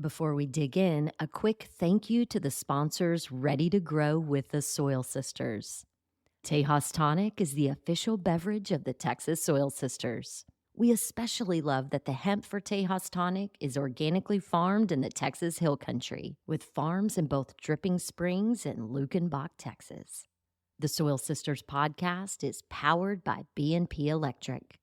Before we dig in, a quick thank you to the sponsors ready to grow with the Soil Sisters. Tejas Tonic is the official beverage of the Texas Soil Sisters. We especially love that the hemp for Tejas Tonic is organically farmed in the Texas Hill Country, with farms in both Dripping Springs and Lukenbach, Texas. The Soil Sisters podcast is powered by B&P Electric.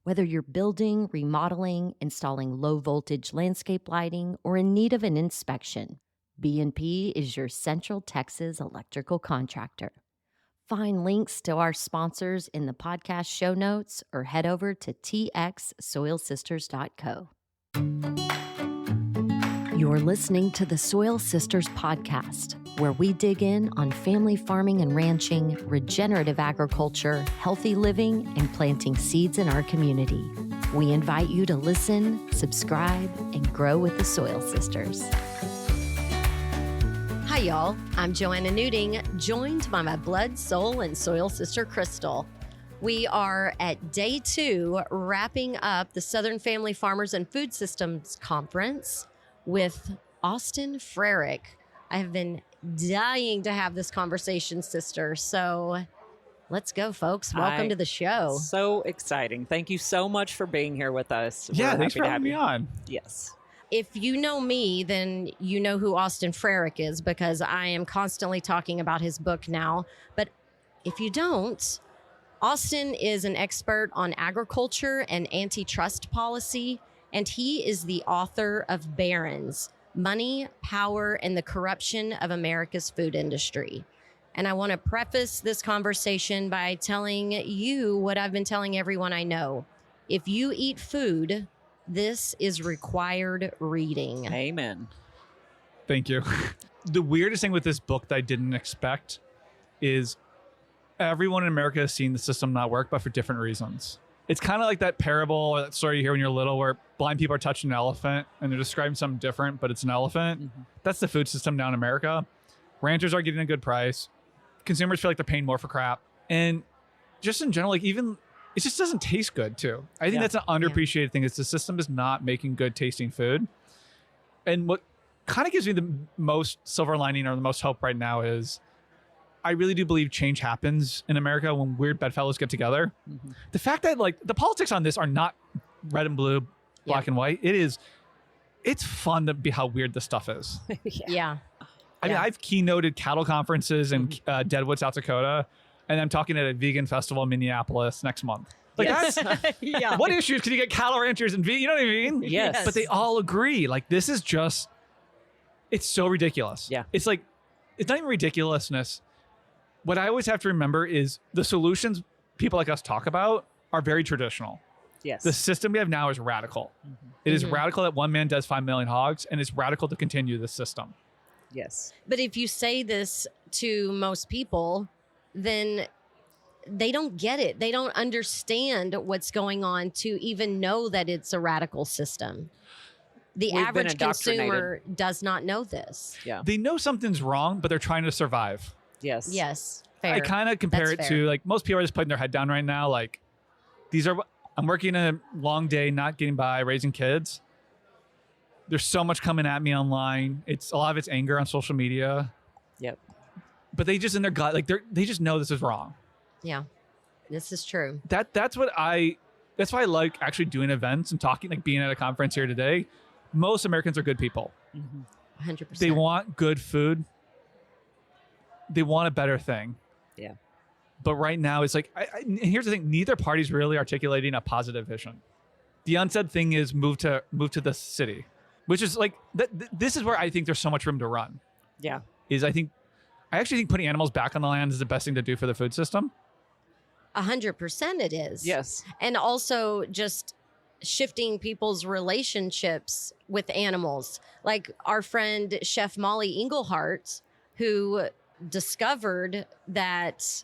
Whether you're building, remodeling, installing low-voltage landscape lighting, or in need of an inspection, B&P is your Central Texas electrical contractor. Find links to our sponsors in the podcast show notes or head over to txsoilsisters.co. You're listening to the Soil Sisters podcast, where we dig in on family farming and ranching, regenerative agriculture, healthy living, and planting seeds in our community. We invite you to listen, subscribe, and grow with the Soil Sisters. Hi, y'all. I'm Joanna Newting, joined by my blood, soul, and soil sister, Crystal. We are at day 2, wrapping up the Southern Family Farmers and Food Systems Conference with Austin Frerick. I have been dying to have this conversation, sister. So let's go, folks. Welcome to the show. So exciting. Thank you so much for being here with us. Yeah, thanks for having me on. Yes. If you know me, then you know who Austin Frerick is, because I am constantly talking about his book now. But if you don't, Austin is an expert on agriculture and antitrust policy, and he is the author of Barron's: Money, Power, and the Corruption of America's Food Industry. And I want to preface this conversation by telling you what I've been telling everyone I know. If you eat food, this is required reading. Amen. Thank you. The weirdest thing with this book that I didn't expect is everyone in America has seen the system not work, but for different reasons. It's kind of like that parable or that story you hear when you're little where blind people are touching an elephant and they're describing something different, but it's an elephant. Mm-hmm. That's the food system down in America. Ranchers are getting a good price. Consumers feel like they're paying more for crap. And just in general, like even it just doesn't taste good too. I think that's an underappreciated thing is the system is not making good tasting food. And what kind of gives me the most silver lining or the most hope right now is I really do believe change happens in America when weird bedfellows get together. Mm-hmm. The fact that like the politics on this are not red and blue, black and white. It's fun to be how weird this stuff is. Yeah. I mean, I've keynoted cattle conferences in Deadwood, South Dakota, and I'm talking at a vegan festival in Minneapolis next month. Like that's what issues can you get cattle ranchers and vegan? You know what I mean? Yes. But they all agree. Like this is just, it's so ridiculous. Yeah. It's like, it's not even ridiculousness. What I always have to remember is the solutions people like us talk about are very traditional. Yes. The system we have now is radical. Mm-hmm. It is radical that one man does 5 million hogs, and it's radical to continue this system. Yes. But if you say this to most people, then they don't get it. They don't understand what's going on to even know that it's a radical system. The average consumer does not know this. Yeah. They know something's wrong, but they're trying to survive. Yes. Fair. I kind of compare it to like most people are just putting their head down right now. Like I'm working a long day, not getting by, raising kids. There's so much coming at me online. A lot of it's anger on social media. Yep. But they just in their gut, like they just know this is wrong. Yeah, this is true. That's why I like actually doing events and talking, like being at a conference here today. Most Americans are good people. 100%. They want good food. They want a better thing. Yeah. But right now it's like, and here's the thing, neither party's really articulating a positive vision. The unsaid thing is move to the city, which is like, this is where I think there's so much room to run. Yeah. I actually think putting animals back on the land is the best thing to do for the food system. 100% it is. Yes. And also just shifting people's relationships with animals. Like our friend Chef Molly Englehart, who discovered that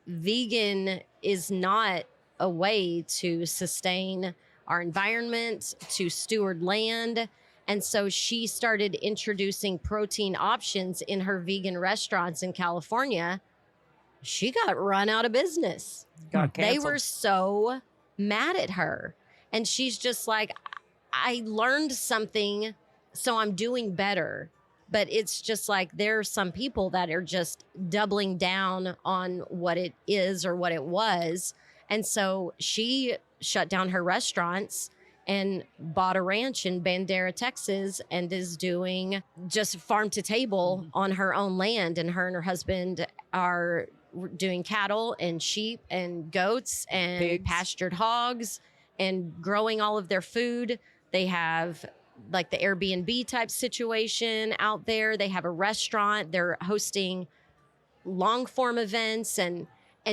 vegan is not a way to sustain our environment, to steward land. And so she started introducing protein options in her vegan restaurants in California. She got run out of business. They were so mad at her. And she's just like, I learned something So I'm doing better. But it's just like there are some people that are just doubling down on what it is or what it was. And so she shut down her restaurants and bought a ranch in Bandera, Texas, and is doing just farm to table on her own land. And her husband are doing cattle and sheep and goats and Pigs. pastured hogs and growing all of their food. They have like the Airbnb type situation out there. They have a restaurant. They're hosting long form events and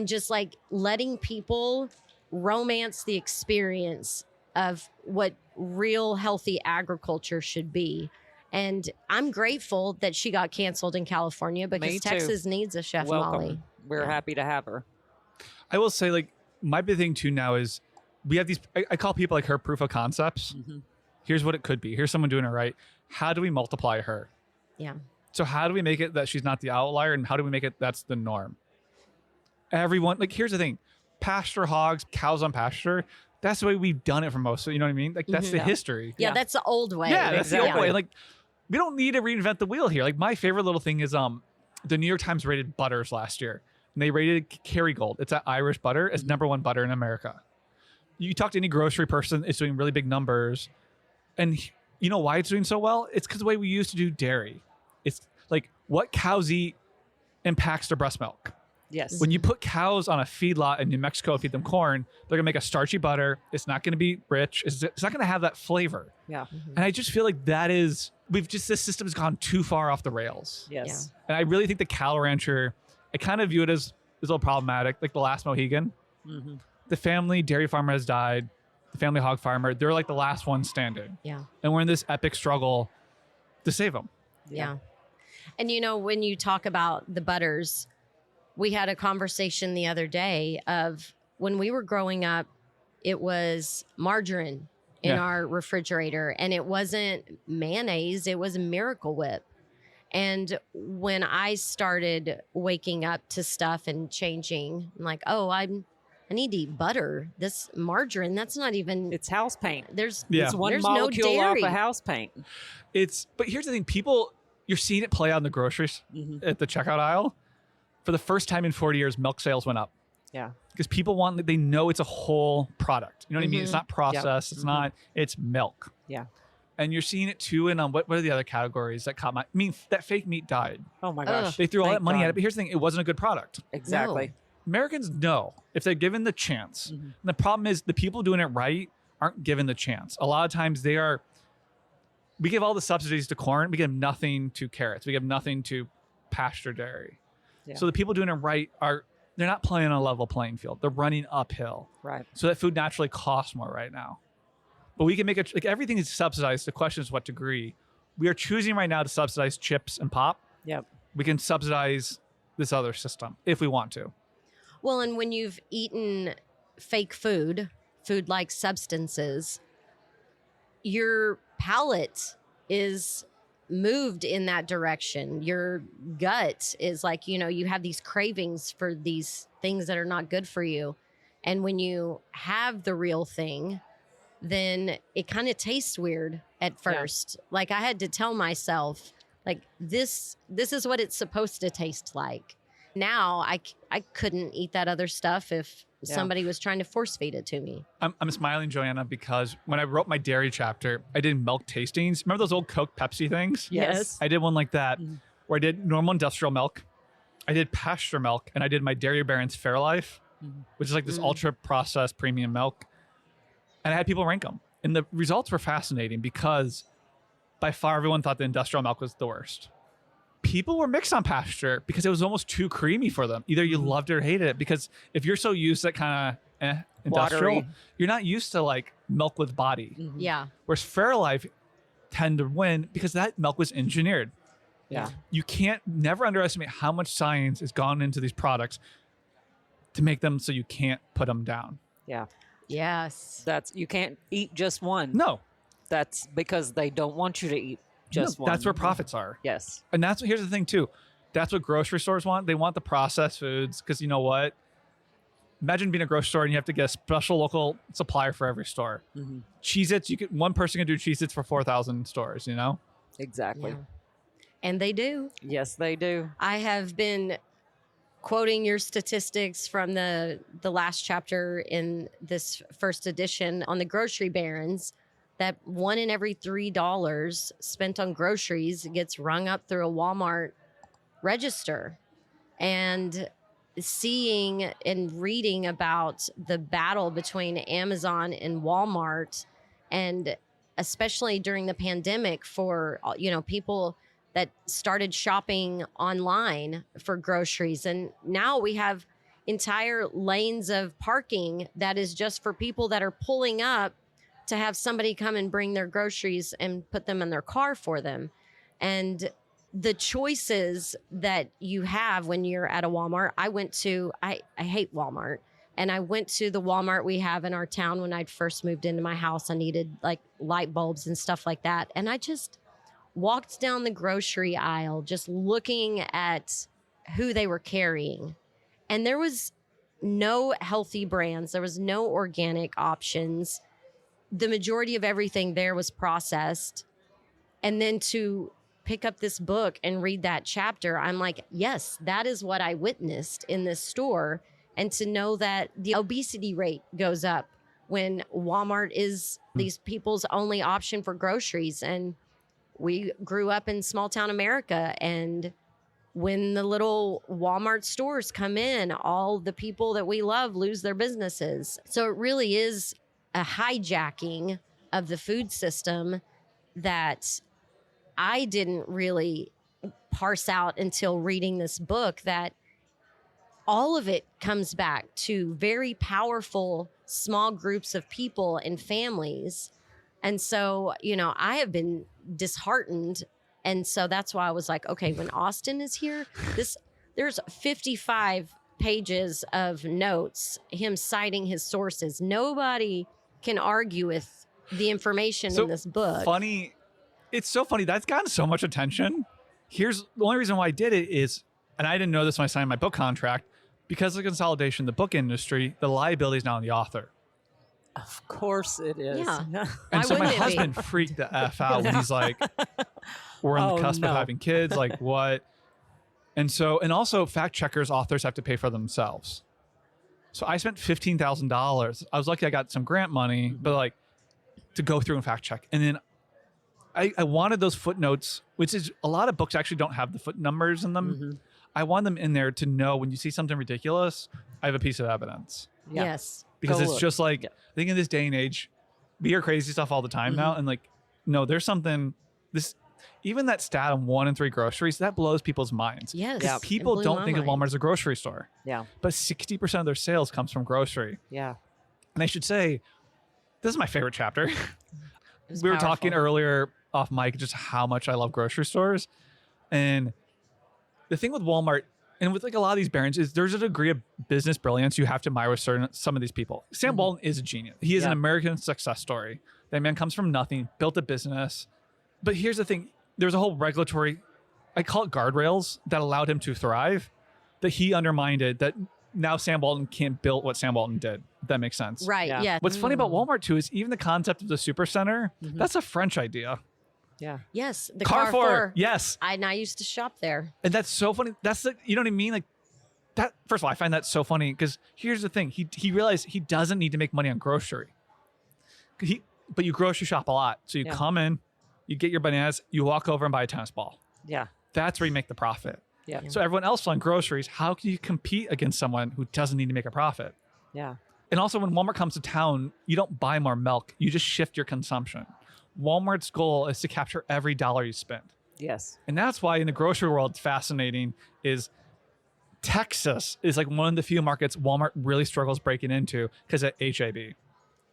just like letting people romance the experience of what real healthy agriculture should be. And I'm grateful that she got canceled in California Me because too. Texas needs a Chef Welcome. Molly. We're Yeah. happy to have her. I will say, like, my big thing too now is we have these, I call people like her proof of concepts. Here's what it could be. Here's someone doing it right. How do we multiply her? Yeah. So how do we make it that she's not the outlier, and how do we make it that's the norm? Everyone, like, here's the thing. Pasture hogs, cows on pasture, that's the way we've done it for most. So you know what I mean? Like, that's the history. Yeah, Yeah. that's the old way. Yeah, that's the old Exactly. way. Like, we don't need to reinvent the wheel here. Like, my favorite little thing is the New York Times rated butters last year. And they rated Kerrygold. It's that Irish butter. It's #1 butter in America. You talk to any grocery person, it's doing really big numbers. And you know why it's doing so well? It's because the way we used to do dairy. It's like what cows eat impacts their breast milk. Yes. When you put cows on a feedlot in New Mexico and feed them corn, they're gonna make a starchy butter. It's not gonna be rich. It's not gonna have that flavor. Yeah. And I just feel like this system has gone too far off the rails. Yes. And I really think the cattle rancher, I kind of view it as a little problematic, like the last Mohegan. The family dairy farmer has died. The family hog farmer, they're like the last one standing. Yeah. And we're in this epic struggle to save them. Yeah. And you know, when you talk about the butters, we had a conversation the other day of when we were growing up, it was margarine in our refrigerator and it wasn't mayonnaise, it was Miracle Whip. And when I started waking up to stuff and changing, I'm like, oh, I need to eat butter. This margarine, that's not even. It's house paint. There's It's one there's molecule no off dairy. of house paint. But here's the thing, you're seeing it play out in the groceries at the checkout aisle. For the first time in 40 years, milk sales went up. Yeah. Because people they know it's a whole product. You know what I mean? It's not processed. It's not, it's milk. Yeah. And you're seeing it too in what are the other categories that caught that fake meat died. Oh my gosh. They threw all Thank that money God. at it, but here's the thing, it wasn't a good product. Exactly. Americans know if they're given the chance. And the problem is the people doing it right aren't given the chance. A lot of times we give all the subsidies to corn, we give nothing to carrots, we give nothing to pasture dairy. Yeah. So the people doing it right they're not playing on a level playing field. They're running uphill. Right. So that food naturally costs more right now. But we can make it, like, everything is subsidized. The question is what degree. We are choosing right now to subsidize chips and pop. Yep. We can subsidize this other system if we want to. Well, and when you've eaten fake food-like substances, your palate is moved in that direction. Your gut is like, you have these cravings for these things that are not good for you. And when you have the real thing, then it kind of tastes weird at first. Like I had to tell myself, like, this is what it's supposed to taste like. Now I couldn't eat that other stuff if somebody was trying to force feed it to me. I'm smiling, Joanna, because when I wrote my dairy chapter, I did milk tastings. Remember those old Coke Pepsi things? Yes. I did one like that where I did normal industrial milk. I did pasture milk, and I did my Dairy Barons Fairlife, which is like this ultra processed premium milk. And I had people rank them. And the results were fascinating because by far everyone thought the industrial milk was the worst. People were mixed on pasture because it was almost too creamy for them. Either you loved it or hated it, because if you're so used to kind of industrial, Watery. you're not used to like milk with body. Yeah. Whereas Fairlife tend to win because that milk was engineered. Yeah. You can't never underestimate how much science has gone into these products to make them so you can't put them down. Yeah. Yes. You can't eat just one. No. That's because they don't want you to eat just one. That's where profits are. Yes. And here's the thing too. That's what grocery stores want. They want the processed foods because you know what? imagine being a grocery store and you have to get a special local supplier for every store. Cheez-Its, one person can do Cheez-Its for 4,000 stores, you know? Exactly. Yeah. And they do. Yes, they do. I have been quoting your statistics from the last chapter in this first edition on the grocery barons, that 1 in every $3 spent on groceries gets rung up through a Walmart register. And seeing and reading about the battle between Amazon and Walmart, and especially during the pandemic for, you know, people that started shopping online for groceries. And now we have entire lanes of parking that is just for people that are pulling up to have somebody come and bring their groceries and put them in their car for them. And the choices that you have when you're at a Walmart, I hate Walmart. And I went to the Walmart we have in our town when I'd first moved into my house. I needed like light bulbs and stuff like that. And I just walked down the grocery aisle just looking at who they were carrying. And there was no healthy brands. There was no organic options. The majority of everything there was processed. And then to pick up this book and read that chapter, I'm like, yes, that is what I witnessed in this store. And to know that the obesity rate goes up when Walmart is these people's only option for groceries. And we grew up in small town America, and when the little Walmart stores come in, all the people that we love lose their businesses. So it really is a hijacking of the food system that I didn't really parse out until reading this book, that all of it comes back to very powerful small groups of people and families. And so, you know, I have been disheartened. And so that's why I was like, okay, when Austin is here, there's 55 pages of notes, him citing his sources. Nobody can argue with the information in this book. Funny. It's so funny. That's gotten so much attention. Here's the only reason why I did it is, and I didn't know this when I signed my book contract, because of the consolidation in the book industry, the liability is now on the author. Of course it is. Yeah. And so my husband freaked the F out when he's like, we're on the cusp of having kids. Like, what? And so, and also fact checkers, authors have to pay for themselves. So I spent $15,000. I was lucky I got some grant money, but like to go through and fact check. And then I wanted those footnotes, which is a lot of books actually don't have the foot numbers in them. I want them in there to know when you see something ridiculous, I have a piece of evidence. Yeah. Yes. Because it's just like, I think in this day and age, we hear crazy stuff all the time now. And like, no, there's something, even that stat on 1 in 3 groceries, that blows people's minds. Yes. Because people don't think of Walmart as a grocery store. Yeah. But 60% of their sales comes from grocery. Yeah. And I should say, this is my favorite chapter. We were powerful. talking earlier off mic, just how much I love grocery stores. And the thing with Walmart and with like a lot of these barons is there's a degree of business brilliance you have to admire with some of these people. Sam Walton is a genius. He is an American success story. That man comes from nothing, built a business. But here's the thing. There's a whole regulatory, I call it guardrails, that allowed him to thrive, that he undermined it, that now Sam Walton can't build what Sam Walton did. If that makes sense. Right. Yeah. What's funny about Walmart too is even the concept of the supercenter, that's a French idea. Yeah. Yes. The Carrefour. Yes. I used to shop there. And that's so funny. That's the, you know what I mean? Like that, first of all, I find that so funny because here's the thing. He realized he doesn't need to make money on grocery. But you grocery shop a lot. So you come in, you get your bananas, you walk over and buy a tennis ball. Yeah. That's where you make the profit. Yeah. So everyone else on groceries, how can you compete against someone who doesn't need to make a profit? Yeah. And also when Walmart comes to town, you don't buy more milk. You just shift your consumption. Walmart's goal is to capture every dollar you spend. Yes. And that's why in the grocery world, it's fascinating is Texas is like one of the few markets Walmart really struggles breaking into because of HAB.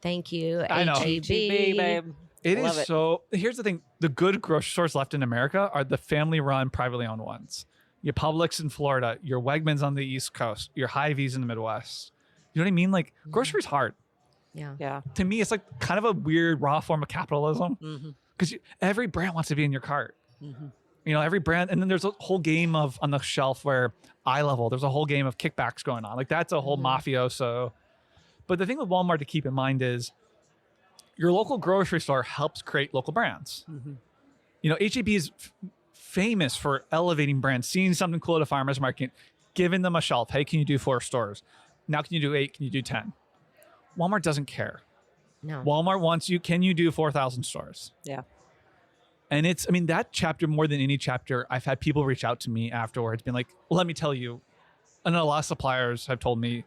Thank you. I know. HEB. babe. It Love is it. so, here's the thing. The good grocery stores left in America are the family-run, privately owned ones. Your Publix in Florida, your Wegmans on the East Coast, your Hy-Vees in the Midwest. You know what I mean? Like grocery's hard. Yeah. Yeah. To me, it's like kind of a weird raw form of capitalism because every brand wants to be in your cart. You know, every brand, and then there's a whole game of on the shelf where eye level, there's a whole game of kickbacks going on. Like that's a whole mafioso. But the thing with Walmart to keep in mind is your local grocery store helps create local brands. You know, HEB is famous for elevating brands, seeing something cool at a farmer's market, giving them a shelf. Hey, can you do 4 stores? Now can you do 8? Can you do 10? Walmart doesn't care. No. Walmart wants you, can you do 4,000 stores? Yeah. And it's, I mean, that chapter more than any chapter, I've had people reach out to me afterwards being like, well, let me tell you. And a lot of suppliers have told me,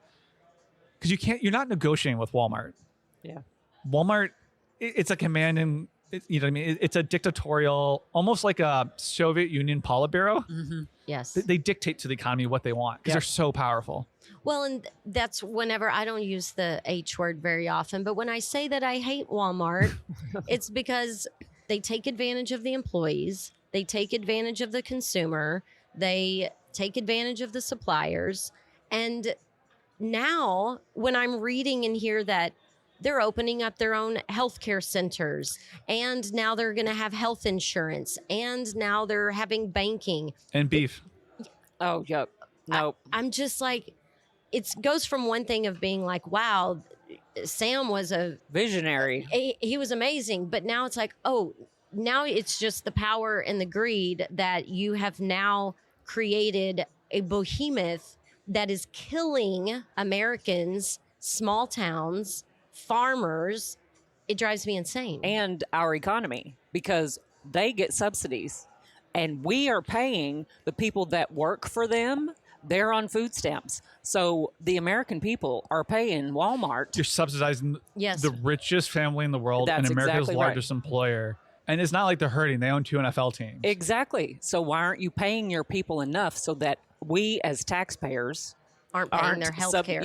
because you're not negotiating with Walmart. Yeah. Walmart, it's a command and, you know what I mean? It's a dictatorial, almost like a Soviet Union Politburo. Yes. They dictate to the economy what they want because they're so powerful. Well, and that's whenever I don't use the H word very often, but when I say that I hate Walmart, it's because they take advantage of the employees, they take advantage of the consumer, they take advantage of the suppliers. And now when I'm reading in here that they're opening up their own healthcare centers, and now they're going to have health insurance, and now they're having banking. And beef. Oh, yep. Nope. I'm just like, it goes from one thing of being like, wow, Sam was Visionary. he was amazing. But now it's like, oh, now it's just the power and the greed that you have now created a behemoth that is killing Americans, small towns, farmers. It drives me insane. And our economy, because they get subsidies and we are paying the people that work for them. They're on food stamps. So the American people are paying Walmart. You're subsidizing Yes. the richest family in the world That's and America's exactly right. largest employer. And it's not like they're hurting. They own 2 NFL teams. Exactly. So why aren't you paying your people enough so that we as taxpayers aren't paying their health care.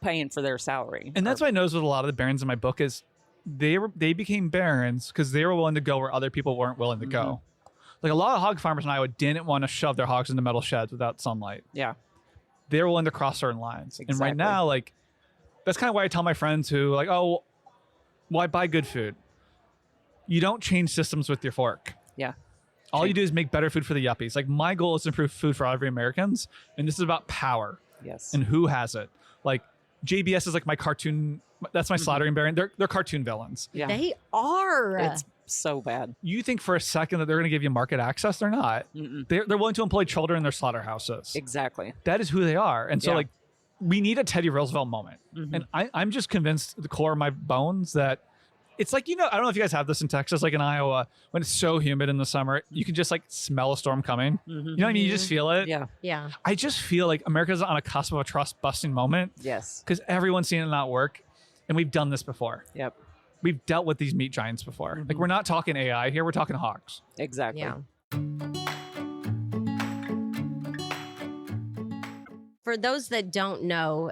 paying for their salary? And that's what I noticed with a lot of the barons in my book is they became barons because they were willing to go where other people weren't willing to go. Like a lot of hog farmers in Iowa didn't want to shove their hogs into metal sheds without sunlight. Yeah. They were willing to cross certain lines. And right Exactly. now, like, that's kind of why I tell my friends who like, oh, well, I buy good food. You don't change systems with your fork. Yeah. All you do is make better food for the yuppies. Like my goal is to improve food for every Americans. And this is about power Yes. and who has it. Like JBS is like my cartoon. That's my slaughtering baron. They're cartoon villains. Yeah. They are. It's so bad. You think for a second that they're going to give you market access? They're not. They're willing to employ children in their slaughterhouses. Exactly. That is who they are. And so Yeah. like we need a Teddy Roosevelt moment. And I'm just convinced the core of my bones that it's like, you know, I don't know if you guys have this in Texas, like in Iowa, when it's so humid in the summer, you can just like smell a storm coming. You know what I mean? You just feel it. Yeah. Yeah. I just feel like America's on a cusp of a trust busting moment Yes. because everyone's seen it not work. And we've done this before. Yep. We've dealt with these meat giants before. Like we're not talking AI here. We're talking hogs. Exactly. Yeah. For those that don't know,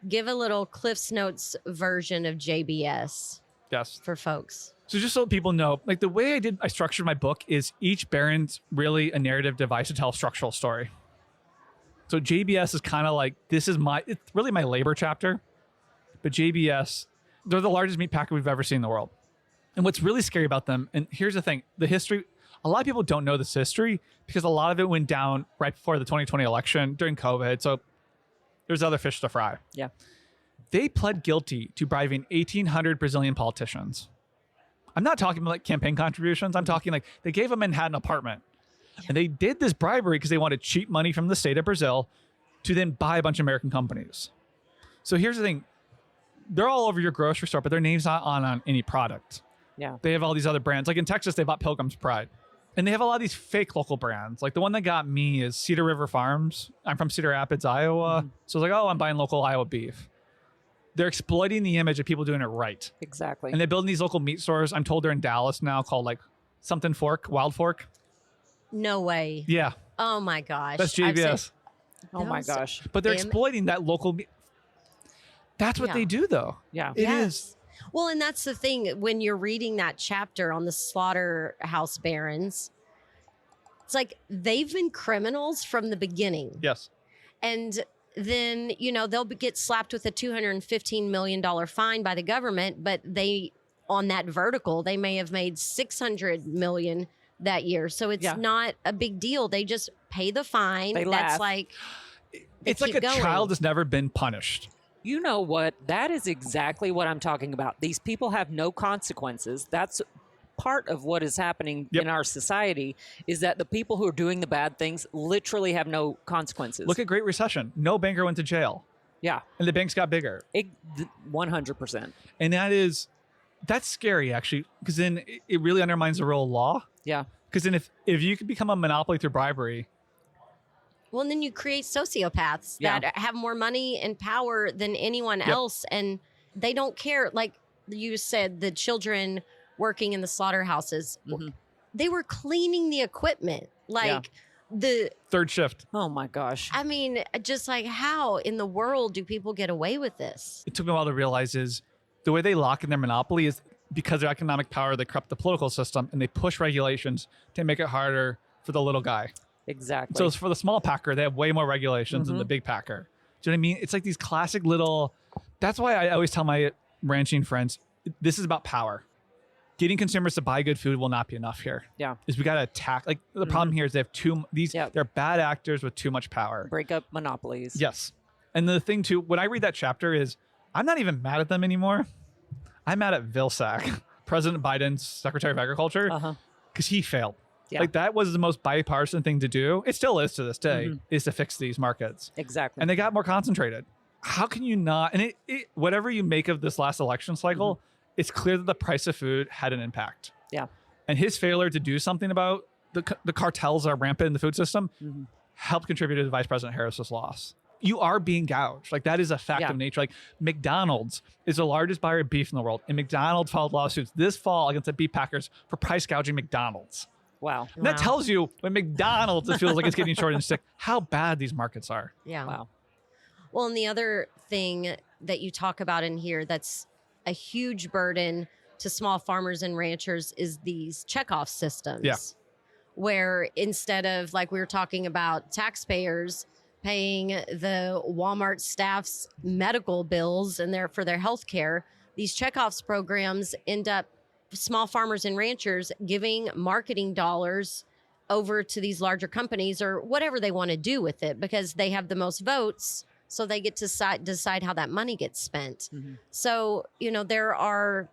give a little Cliff's Notes version of JBS Yes. for folks. So just so people know, like the way I structured my book is each baron's really a narrative device to tell a structural story. So JBS is kind of like, it's really my labor chapter, but JBS, they're the largest meat packer we've ever seen in the world. And what's really scary about them, and here's the thing, the history, a lot of people don't know this history because a lot of it went down right before the 2020 election during COVID. So there's other fish to fry. Yeah. They pled guilty to bribing 1,800 Brazilian politicians. I'm not talking about like campaign contributions. I'm talking like they gave a Manhattan apartment. And they did this bribery because they wanted cheap money from the state of Brazil to then buy a bunch of American companies. So here's the thing. They're all over your grocery store, but their name's not on any product. Yeah. They have all these other brands. Like in Texas, they bought Pilgrim's Pride. And they have a lot of these fake local brands. Like the one that got me is Cedar River Farms. I'm from Cedar Rapids, Iowa. So I was like, oh, I'm buying local Iowa beef. They're exploiting the image of people doing it right. Exactly. And they're building these local meat stores. I'm told they're in Dallas now called like something Fork, Wild Fork. No way. Yeah, Oh my gosh. that's I've JBS. said- Oh my Those- gosh. But they're Im- exploiting that local meat. That's what Yeah. they do though. Yeah. It Yes. is. Well, and that's the thing when you're reading that chapter on the slaughterhouse barons, it's like they've been criminals from the beginning. Yes. And then, they'll get slapped with a $215 million fine by the government, but on that vertical, they may have made $600 million that year. So it's not a big deal. They just pay the fine. They That's laugh. like, It's like a child has never been punished. You know what? That is exactly what I'm talking about. These people have no consequences. That's part of what is happening in our society, is that the people who are doing the bad things literally have no consequences. Look at Great Recession. No banker went to jail. Yeah. And the banks got bigger. 100%. And that's scary, actually, because then it really undermines the rule of law. Yeah. Because then if you could become a monopoly through bribery. Well, and then you create sociopaths that have more money and power than anyone else. And they don't care. Like you said, the children working in the slaughterhouses, they were cleaning the equipment. Like the third shift. Oh my gosh. I mean, just like, how in the world do people get away with this? It took me a while to realize is the way they lock in their monopoly is because of their economic power, they corrupt the political system and they push regulations to make it harder for the little guy. Exactly. So for the small packer, they have way more regulations than the big packer. Do you know what I mean? It's like these classic little, that's why I always tell my ranching friends, this is about power. Getting consumers to buy good food will not be enough here. Yeah. Is we got to attack. Like the problem here is they have they're bad actors with too much power. Break up monopolies. Yes. And the thing too, when I read that chapter is I'm not even mad at them anymore. I'm mad at Vilsack, President Biden's Secretary of Agriculture, because he failed. Yeah. Like that was the most bipartisan thing to do. It still is to this day, is to fix these markets. Exactly. And they got more concentrated. How can you not? And it whatever you make of this last election cycle, it's clear that the price of food had an impact. Yeah. And his failure to do something about the cartels that are rampant in the food system helped contribute to Vice President Harris's loss. You are being gouged. Like that is a fact of nature. Like McDonald's is the largest buyer of beef in the world. And McDonald's filed lawsuits this fall against the beef packers for price gouging McDonald's. Wow. And that tells you when McDonald's, it feels like it's getting short and sick, how bad these markets are. Yeah. Wow. Well, and the other thing that you talk about in here that's a huge burden to small farmers and ranchers is these checkoff systems. Yeah. Where instead of, like we were talking about, taxpayers paying the Walmart staff's medical bills and for their health care, these checkoffs programs end up small farmers and ranchers giving marketing dollars over to these larger companies or whatever they want to do with it because they have the most votes. So they get to decide how that money gets spent. So, there are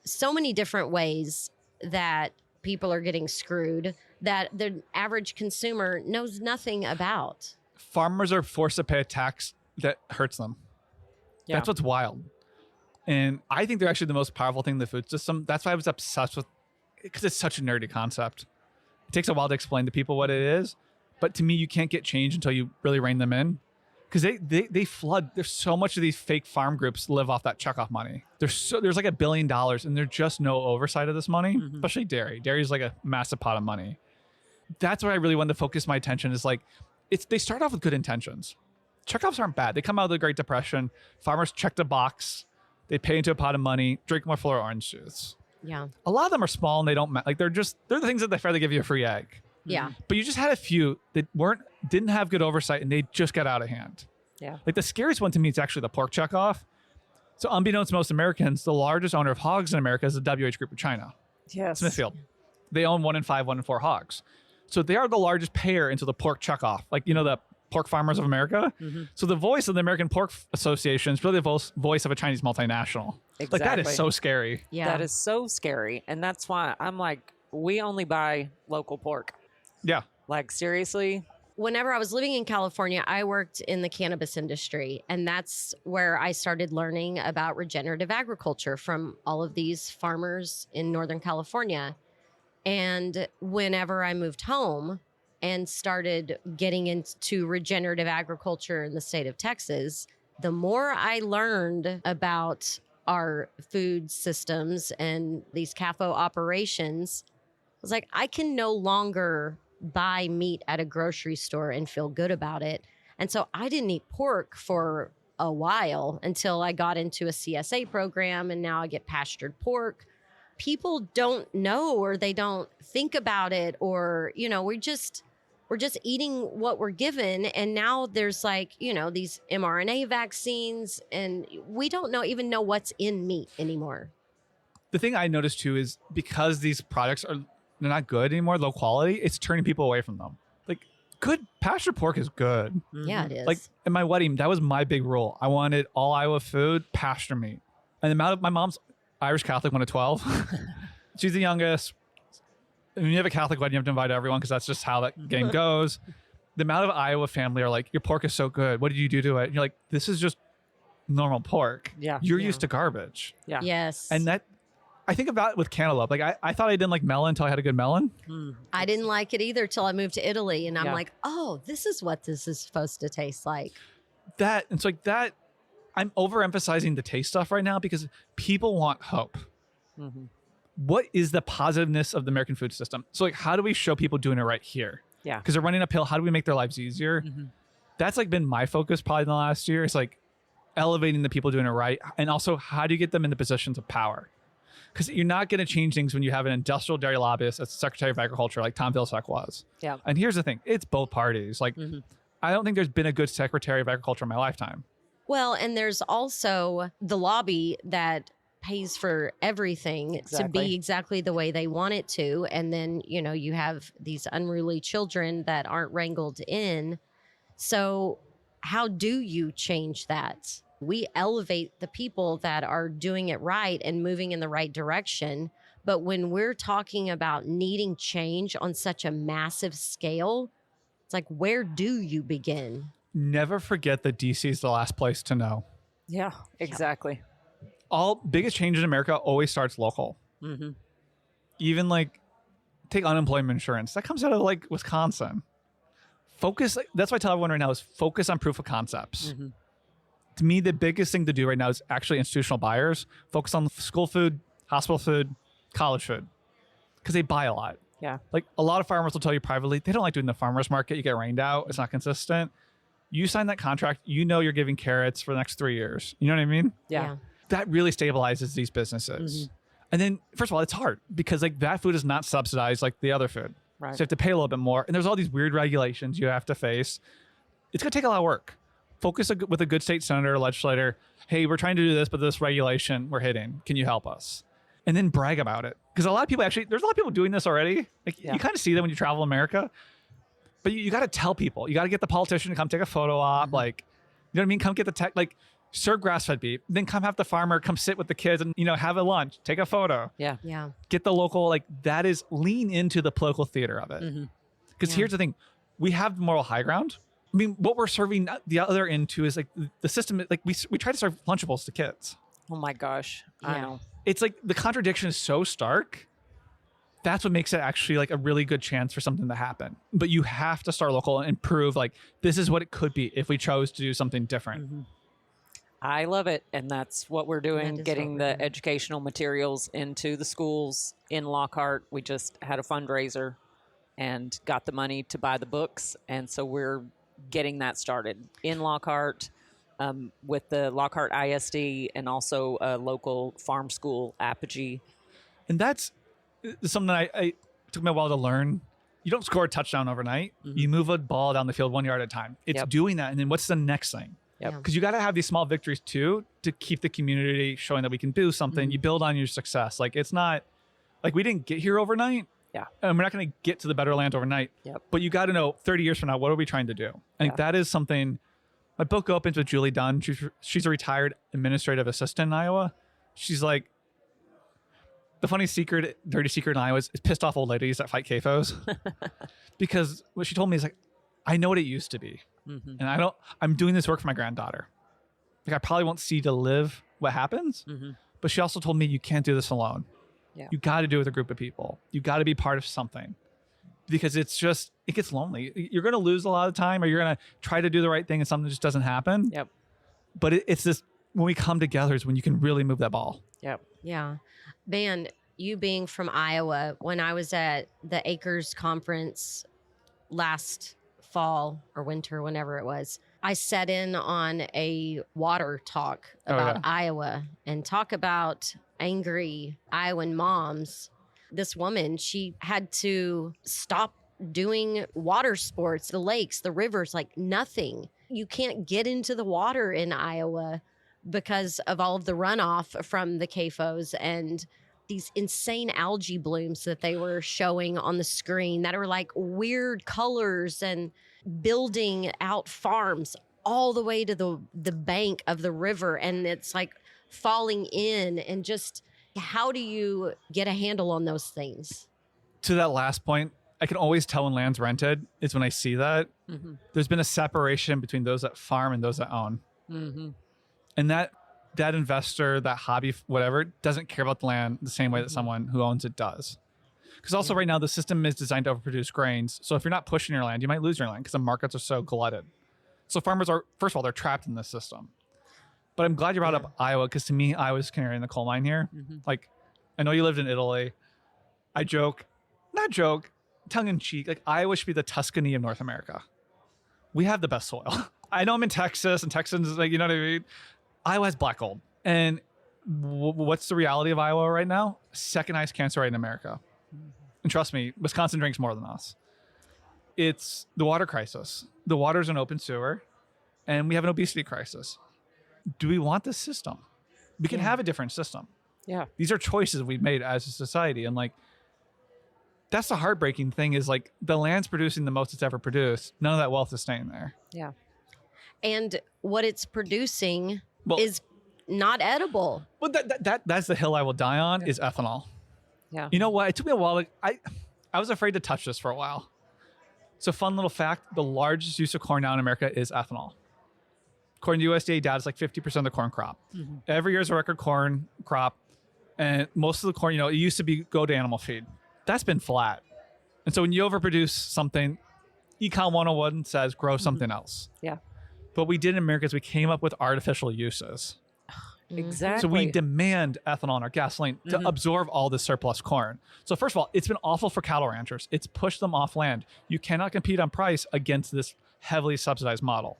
so many different ways that people are getting screwed that the average consumer knows nothing about. Farmers are forced to pay a tax that hurts them. Yeah. That's what's wild. And I think they're actually the most powerful thing in the food system. That's why I was obsessed with it, because it's such a nerdy concept. It takes a while to explain to people what it is. But to me, you can't get change until you really rein them in. Because they flood. There's so much of these fake farm groups live off that checkoff money. There's like $1 billion and there's just no oversight of this money, especially dairy. Dairy is like a massive pot of money. That's where I really wanted to focus my attention is like, they start off with good intentions. Checkoffs aren't bad. They come out of the Great Depression. Farmers checked a box. They pay into a pot of money, drink more Florida orange juice. Yeah. A lot of them are small and they don't, like they're the things that they fairly give you a free egg. Yeah. But you just had a few that didn't have good oversight and they just got out of hand. Yeah. Like the scariest one to me is actually the pork checkoff. So unbeknownst to most Americans, the largest owner of hogs in America is the WH Group of China. Yes. Smithfield. They own 1 in 5, 1 in 4 hogs. So they are the largest payer into the pork checkoff. Like, the Pork Farmers of America. So the voice of the American Pork Association is really the voice of a Chinese multinational. Exactly. Like that is so scary. Yeah. That is so scary. And that's why I'm like, we only buy local pork. Yeah. Like, seriously? Whenever I was living in California, I worked in the cannabis industry. And that's where I started learning about regenerative agriculture from all of these farmers in Northern California. And whenever I moved home and started getting into regenerative agriculture in the state of Texas, the more I learned about our food systems and these CAFO operations, I was like, I can no longer buy meat at a grocery store and feel good about it. And so I didn't eat pork for a while until I got into a CSA program, and now I get pastured pork. People don't know, or they don't think about it, or, we're just eating what we're given. And now there's these mRNA vaccines, and we don't even know what's in meat anymore. The thing I noticed too is because these products are they're not good anymore, low quality, it's turning people away from them. Like, good pasture pork is good. Yeah, it is. Like, in my wedding, that was my big rule. I wanted all Iowa food, pasture meat. And the amount of my mom's Irish Catholic, one of 12. She's the youngest. And when you have a Catholic wedding, you have to invite everyone because that's just how that game goes. The amount of Iowa family are like, your pork is so good. What did you do to it? And you're like, this is just normal pork. Yeah. You're used to garbage. Yeah. Yes. And that, I think about it with cantaloupe. Like, I thought I didn't like melon until I had a good melon. I didn't like it either till I moved to Italy. And I'm Yeah. like, oh, this is what this is supposed to taste like. That, and it's like that, I'm overemphasizing the taste stuff right now because people want hope. What is the positiveness of the American food system? So like, how do we show people doing it right here? Yeah. Because they're running uphill. How do we make their lives easier? That's like been my focus probably in the last year. It's like elevating the people doing it right. And also, how do you get them into positions of power? Because you're not going to change things when you have an industrial dairy lobbyist as Secretary of Agriculture like Tom Vilsack was. Yeah. And here's the thing. It's both parties. Like, I don't think there's been a good Secretary of Agriculture in my lifetime. Well, and there's also the lobby that pays for everything to be exactly the way they want it to. And then, you know, you have these unruly children that aren't wrangled in. So how do you change that? We elevate the people that are doing it right and moving in the right direction. But when we're talking about needing change on such a massive scale, it's like, where do you begin? Never forget that DC is the last place to know. Yeah, exactly. All biggest change in America always starts local. Even like take unemployment insurance. That comes out of like Wisconsin. Focus. That's why I tell everyone right now is focus on proof of concepts. To me, the biggest thing to do right now is actually institutional buyers. Focus on school food, hospital food, college food. Because they buy a lot. Yeah. Like a lot of farmers will tell you privately, they don't like doing the farmer's market. You get rained out. It's not consistent. You sign that contract, you know you're giving carrots for the next 3 years. You know what I mean? Yeah. That really stabilizes these businesses. And then, first of all, it's hard because like that food is not subsidized like the other food. Right. So you have to pay a little bit more. And there's all these weird regulations you have to face. It's going to take a lot of work. Focus with a good state senator or legislator. Hey, we're trying to do this, but this regulation we're hitting. Can you help us? And then brag about it. Because a lot of people there's a lot of people doing this already. Like you kind of see them when you travel America. But you got to tell people. You got to get the politician to come take a photo op. Like, you know what I mean? Come get the tech. Like, serve grass-fed beef. Then come have the farmer come sit with the kids and, you know, have a lunch. Take a photo. Yeah. Yeah. Get the local, like, that is lean into the political theater of it. Because here's the thing. We have moral high ground. I mean, what we're serving the other into is, like, the system. Like, we try to serve Lunchables to kids. Oh, my gosh. I know. It's like the contradiction is so stark. That's what makes it actually like a really good chance for something to happen. But you have to start local and prove like this is what it could be if we chose to do something different. I love it. And that's what we're doing, That is getting what the we're doing. educational materials into the schools in Lockhart. We just had a fundraiser and got the money to buy the books. And so we're getting that started in Lockhart with the Lockhart ISD and also a local farm school, Apogee. And that's something that I took me a while to learn. You don't score a touchdown overnight. You move a ball down the field 1 yard at a time. It's doing that. And then what's the next thing? Yep. Because you got to have these small victories too to keep the community showing that we can do something. You build on your success. Like it's not like we didn't get here overnight. Yeah. And we're not going to get to the better land overnight. Yep. But you got to know 30 years from now, what are we trying to do? I think that is something. My book opens with Julie Dunn. She's a retired administrative assistant in Iowa. She's like, the funny secret, dirty secret in Iowa is pissed off old ladies that fight CAFOs. Because what she told me is like, I know what it used to be. And I'm doing this work for my granddaughter. Like I probably won't see to live what happens. But she also told me you can't do this alone. Yeah. You got to do it with a group of people. You got to be part of something. Because it gets lonely. You're going to lose a lot of time or you're going to try to do the right thing and something just doesn't happen. Yep. But it's this, when we come together is when you can really move that ball. Yep. Yeah. Man, you being from Iowa, when I was at the Acres Conference last fall or winter, whenever it was, I sat in on a water talk about Iowa and talk about angry Iowan moms. This woman, she had to stop doing water sports, the lakes, the rivers, like nothing. You can't get into the water in Iowa because of all of the runoff from the CAFOs. And these insane algae blooms that they were showing on the screen that are like weird colors, and building out farms all the way to the bank of the river, and it's like falling in. And just how do you get a handle on those things? To that last point, I can always tell when land's rented is when I see that there's been a separation between those that farm and those that own. And that investor, that hobby, whatever, doesn't care about the land the same way that someone who owns it does. Because also right now, the system is designed to overproduce grains. So if you're not pushing your land, you might lose your land because the markets are so glutted. So farmers are, first of all, they're trapped in this system. But I'm glad you brought up Iowa, because to me, Iowa's canary in the coal mine here. Like, I know you lived in Italy. I joke, tongue in cheek, like Iowa should be the Tuscany of North America. We have the best soil. I know I'm in Texas, and Texans, like, you know what I mean? Iowa has black gold. And what's the reality of Iowa right now? Second highest cancer rate in America. And trust me, Wisconsin drinks more than us. It's the water crisis. The water's an open sewer, and we have an obesity crisis. Do we want this system? We can have a different system. Yeah. These are choices we've made as a society. And like, that's the heartbreaking thing, is like the land's producing the most it's ever produced. None of that wealth is staying there. Yeah. And what it's producing is not edible. Well, that's the hill I will die on, is ethanol. Yeah. You know what? It took me a while. I was afraid to touch this for a while. So fun little fact, the largest use of corn now in America is ethanol. According to USDA data, it's like 50% of the corn crop. Every year is a record corn crop. And most of the corn, it used to go to animal feed. That's been flat. And so when you overproduce something, Econ 101 says grow something else. Yeah. What we did in America is we came up with artificial uses. Exactly. So we demand ethanol in our gasoline to absorb all the surplus corn. So first of all, it's been awful for cattle ranchers. It's pushed them off land. You cannot compete on price against this heavily subsidized model.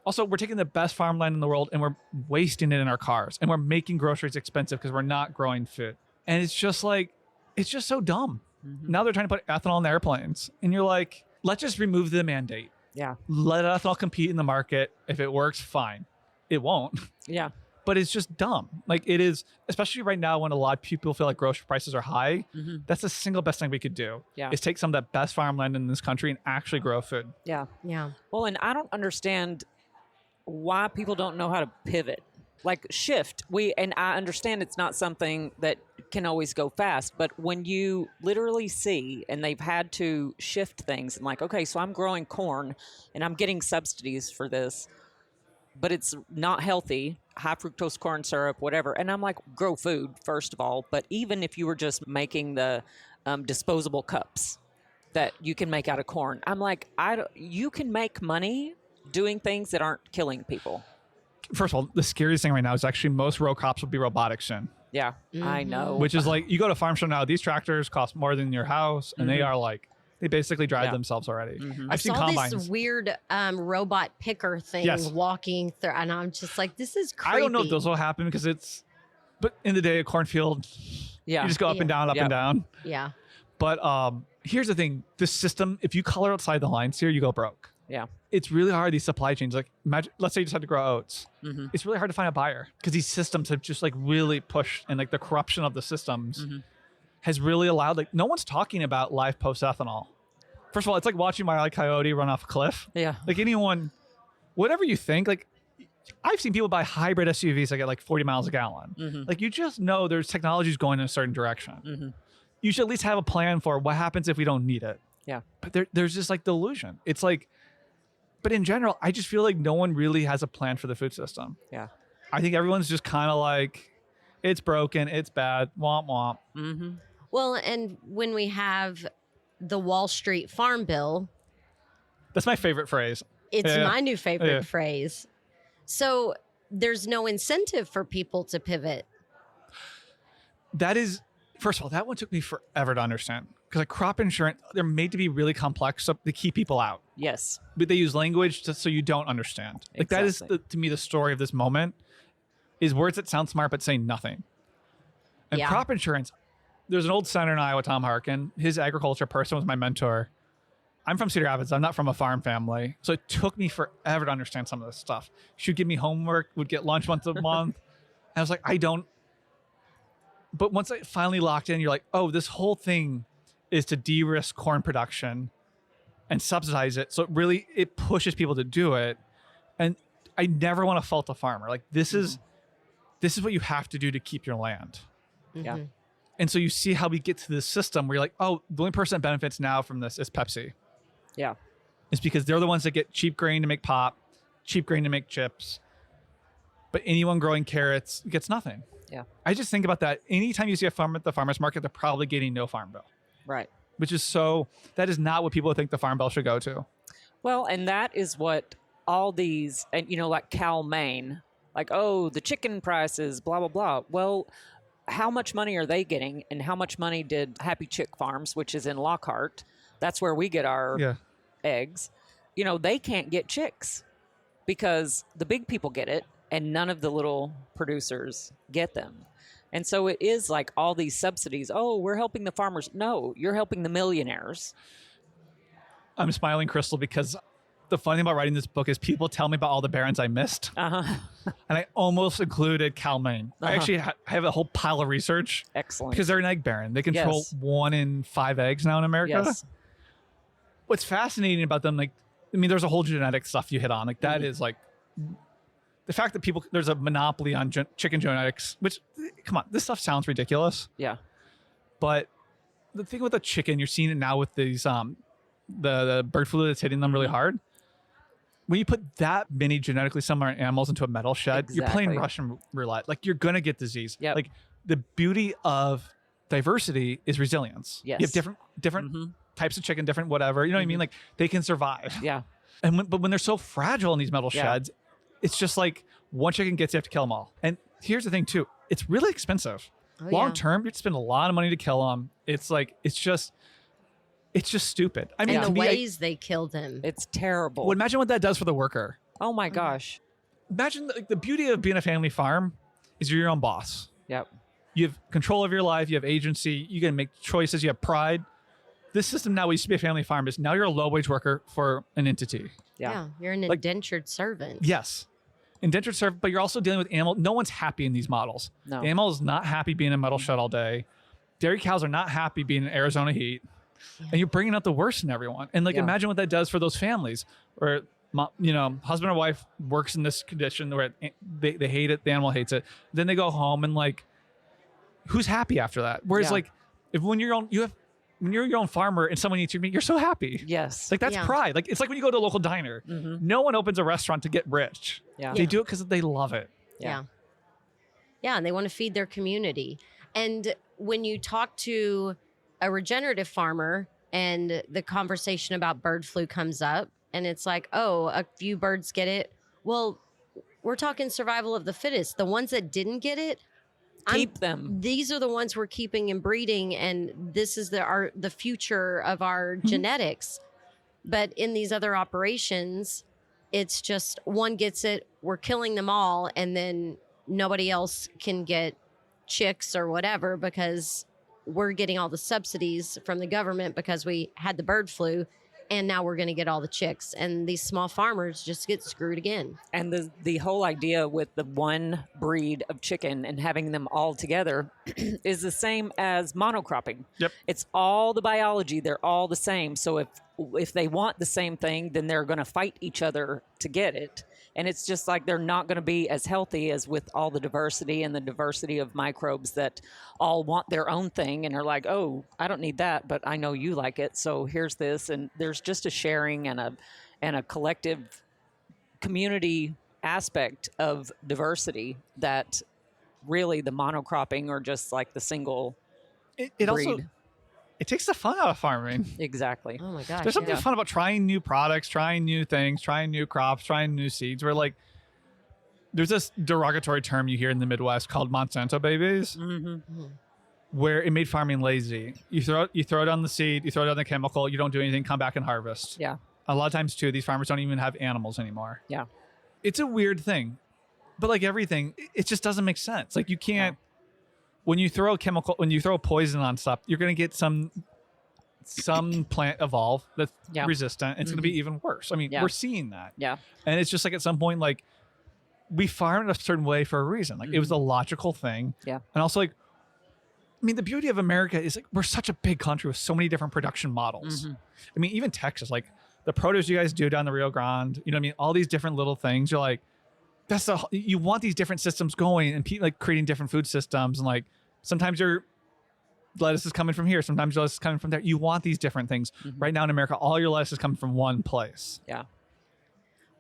Also, we're taking the best farmland in the world and we're wasting it in our cars. And we're making groceries expensive because we're not growing food. And it's just so dumb. Now they're trying to put ethanol in the airplanes. And you're like, let's just remove the mandate. Yeah. Let ethanol compete in the market. If it works, fine. It won't. Yeah. But it's just dumb. Like, it is, especially right now when a lot of people feel like grocery prices are high. That's the single best thing we could do. Yeah. Is take some of that best farmland in this country and actually grow food. Yeah. Yeah. Well, and I don't understand why people don't know how to pivot. Like shift. And I understand it's not something that can always go fast, but when you literally see, and they've had to shift things and like, okay, so I'm growing corn and I'm getting subsidies for this, but it's not healthy, high fructose corn syrup, whatever. And I'm like, grow food, first of all. But even if you were just making the disposable cups that you can make out of corn, I'm like, you can make money doing things that aren't killing people. First of all, the scariest thing right now is actually most row crops will be robotic soon. Yeah, I know. Which is like, you go to farm show now, these tractors cost more than your house, and they are like, they basically drive themselves already. I've seen combines. This weird robot picker thing walking through, and I'm just like, this is creepy. I don't know if those will happen because but in the day, a cornfield, you just go up and down, up and down. Yeah. But here's the thing, this system, if you color outside the lines here, you go broke. Yeah. It's really hard, these supply chains. Like, imagine, let's say you decide to grow oats. It's really hard to find a buyer because these systems have just like really pushed, and like the corruption of the systems has really allowed, like, no one's talking about live post ethanol. First of all, it's like watching Wile E. Coyote run off a cliff. Yeah. Like, anyone, whatever you think, like, I've seen people buy hybrid SUVs that get like 40 miles a gallon. Like, you just know there's technologies going in a certain direction. You should at least have a plan for what happens if we don't need it. Yeah. But there's just like delusion. It's like, but in general, I just feel like no one really has a plan for the food system. Yeah. I think everyone's just kind of like, it's broken, it's bad, womp womp. Well, and when we have the Wall Street Farm Bill, that's my favorite phrase. It's my new favorite phrase. So there's no incentive for people to pivot. That is, first of all, that one took me forever to understand. Because like crop insurance, they're made to be really complex so to keep people out. Yes. But they use language so you don't understand. Like that is, to me, the story of this moment is words that sound smart but say nothing. And crop insurance, there's an old senator in Iowa, Tom Harkin. His agriculture person was my mentor. I'm from Cedar Rapids. I'm not from a farm family. So it took me forever to understand some of this stuff. She would give me homework, would get lunch once a month. And I was like, But once I finally locked in, you're like, oh, this whole thing is to de-risk corn production and subsidize it. So it pushes people to do it. And I never want to fault the farmer. Like this is what you have to do to keep your land. Yeah. And so you see how we get to this system where you're like, oh, the only person that benefits now from this is Pepsi. Yeah. It's because they're the ones that get cheap grain to make pop, cheap grain to make chips. But anyone growing carrots gets nothing. Yeah. I just think about that. Anytime you see a farmer at the farmer's market, they're probably getting no farm bill. Right. Which is that is not what people think the farm bill should go to. Well, and that is what all these, and like Cal Maine, like, oh, the chicken prices, blah, blah, blah. Well, how much money are they getting? And how much money did Happy Chick Farms, which is in Lockhart, that's where we get our eggs, they can't get chicks because the big people get it and none of the little producers get them. And so it is like all these subsidies. Oh, we're helping the farmers. No, you're helping the millionaires. I'm smiling, Crystal, because the funny thing about writing this book is people tell me about all the barons I missed. And I almost included Cal Maine. I actually have a whole pile of research. Excellent. Because they're an egg baron. They control 1 in 5 eggs now in America. Yes. What's fascinating about them, there's a whole genetic stuff you hit on. Like that is like the fact that there's a monopoly on chicken genetics, which, come on, this stuff sounds ridiculous. Yeah. But the thing with the chicken, you're seeing it now with these, the bird flu that's hitting them really hard. When you put that many genetically similar animals into a metal shed, you're playing Russian roulette. Like you're going to get disease. Yep. Like the beauty of diversity is resilience. Yes. You have different types of chicken, different whatever. You know what I mean? Like they can survive. Yeah. But when they're so fragile in these metal sheds, it's just like one chicken gets, you have to kill them all. And here's the thing too, it's really expensive. Long term, you'd spend a lot of money to kill them. It's like, it's just stupid. I mean, and the to me, ways they killed him. It's terrible. well, imagine what that does for the worker. Oh my gosh. Imagine the beauty of being a family farm is you're your own boss. Yep. You have control of your life. You have agency. You can make choices. You have pride. This system now, we used to be a family farm, is now you're a low wage worker for an entity. Yeah. You're an indentured servant. Yes. Indentured servant, but you're also dealing with animal. No one's happy in these models. No. The animal is not happy being in a metal shed all day. Dairy cows are not happy being in Arizona heat. And you're bringing out the worst in everyone. And imagine what that does for those families where, husband or wife works in this condition where they hate it. The animal hates it. Then they go home and who's happy after that? Whereas when you're your own farmer and someone eats your meat, you're so happy. Yes. That's pride. It's like when you go to a local diner. No one opens a restaurant to get rich. Yeah. They do it because they love it. Yeah. And they want to feed their community. And when you talk to a regenerative farmer and the conversation about bird flu comes up and it's like, oh, a few birds get it. Well, we're talking survival of the fittest. The ones that didn't get it, keep them. These are the ones we're keeping and breeding, and this is the future of our genetics. But in these other operations, it's just one gets it, we're killing them all, and then nobody else can get chicks or whatever because we're getting all the subsidies from the government because we had the bird flu, and now we're going to get all the chicks. And these small farmers just get screwed again. And the whole idea with the one breed of chicken and having them all together is the same as monocropping. Yep. It's all the biology. They're all the same. So if they want the same thing, then they're going to fight each other to get it. And it's just like they're not going to be as healthy as with all the diversity and the diversity of microbes that all want their own thing and are like, oh, I don't need that, but I know you like it, so here's this. And there's just a sharing and a collective community aspect of diversity that really the monocropping or just like the single breed. Also, it takes the fun out of farming. Exactly. Oh my gosh. There's something fun about trying new products, trying new things, trying new crops, trying new seeds. Where there's this derogatory term you hear in the Midwest called Monsanto babies, where it made farming lazy. You throw it on the seed, you throw it on the chemical, you don't do anything, come back and harvest. Yeah. A lot of times too, these farmers don't even have animals anymore. Yeah. It's a weird thing, but like everything, it just doesn't make sense. Like you can't. When you throw poison on stuff, you're going to get some plant evolve that's resistant. And it's going to be even worse. I mean, we're seeing that. Yeah. And it's just at some point, we farmed a certain way for a reason. It was a logical thing. Yeah. And also I mean, the beauty of America is like we're such a big country with so many different production models. I mean, even Texas, like the produce you guys do down the Rio Grande, you know what I mean? All these different little things. You're like, you want these different systems going and like creating different food systems. And like sometimes your lettuce is coming from here, sometimes your lettuce is coming from there. You want these different things. Right now in America, all your lettuce is coming from one place. Yeah.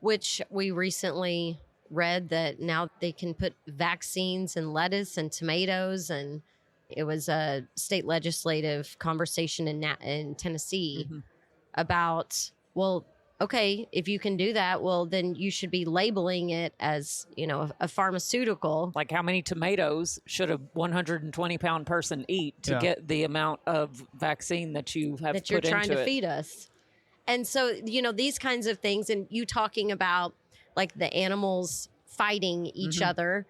Which we recently read that now they can put vaccines in lettuce and tomatoes, and it was a state legislative conversation in Tennessee about, well, okay, if you can do that, well, then you should be labeling it as, a pharmaceutical. Like how many tomatoes should a 120-pound person eat to get the amount of vaccine that you have that you're put trying into to it? feed us? And so, these kinds of things, and you talking about like the animals fighting each other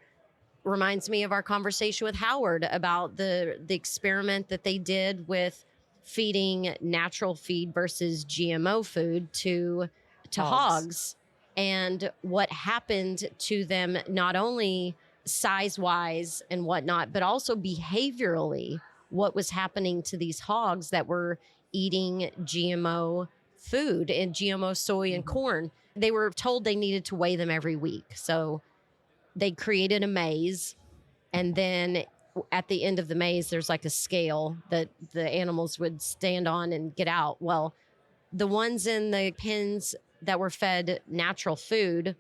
reminds me of our conversation with Howard about the experiment that they did with feeding natural feed versus GMO food to hogs, and what happened to them, not only size-wise and whatnot, but also behaviorally, what was happening to these hogs that were eating GMO food and GMO soy and corn. They were told they needed to weigh them every week. So they created a maze, and then at the end of the maze, there's like a scale that the animals would stand on and get out. Well, the ones in the pens that were fed natural food,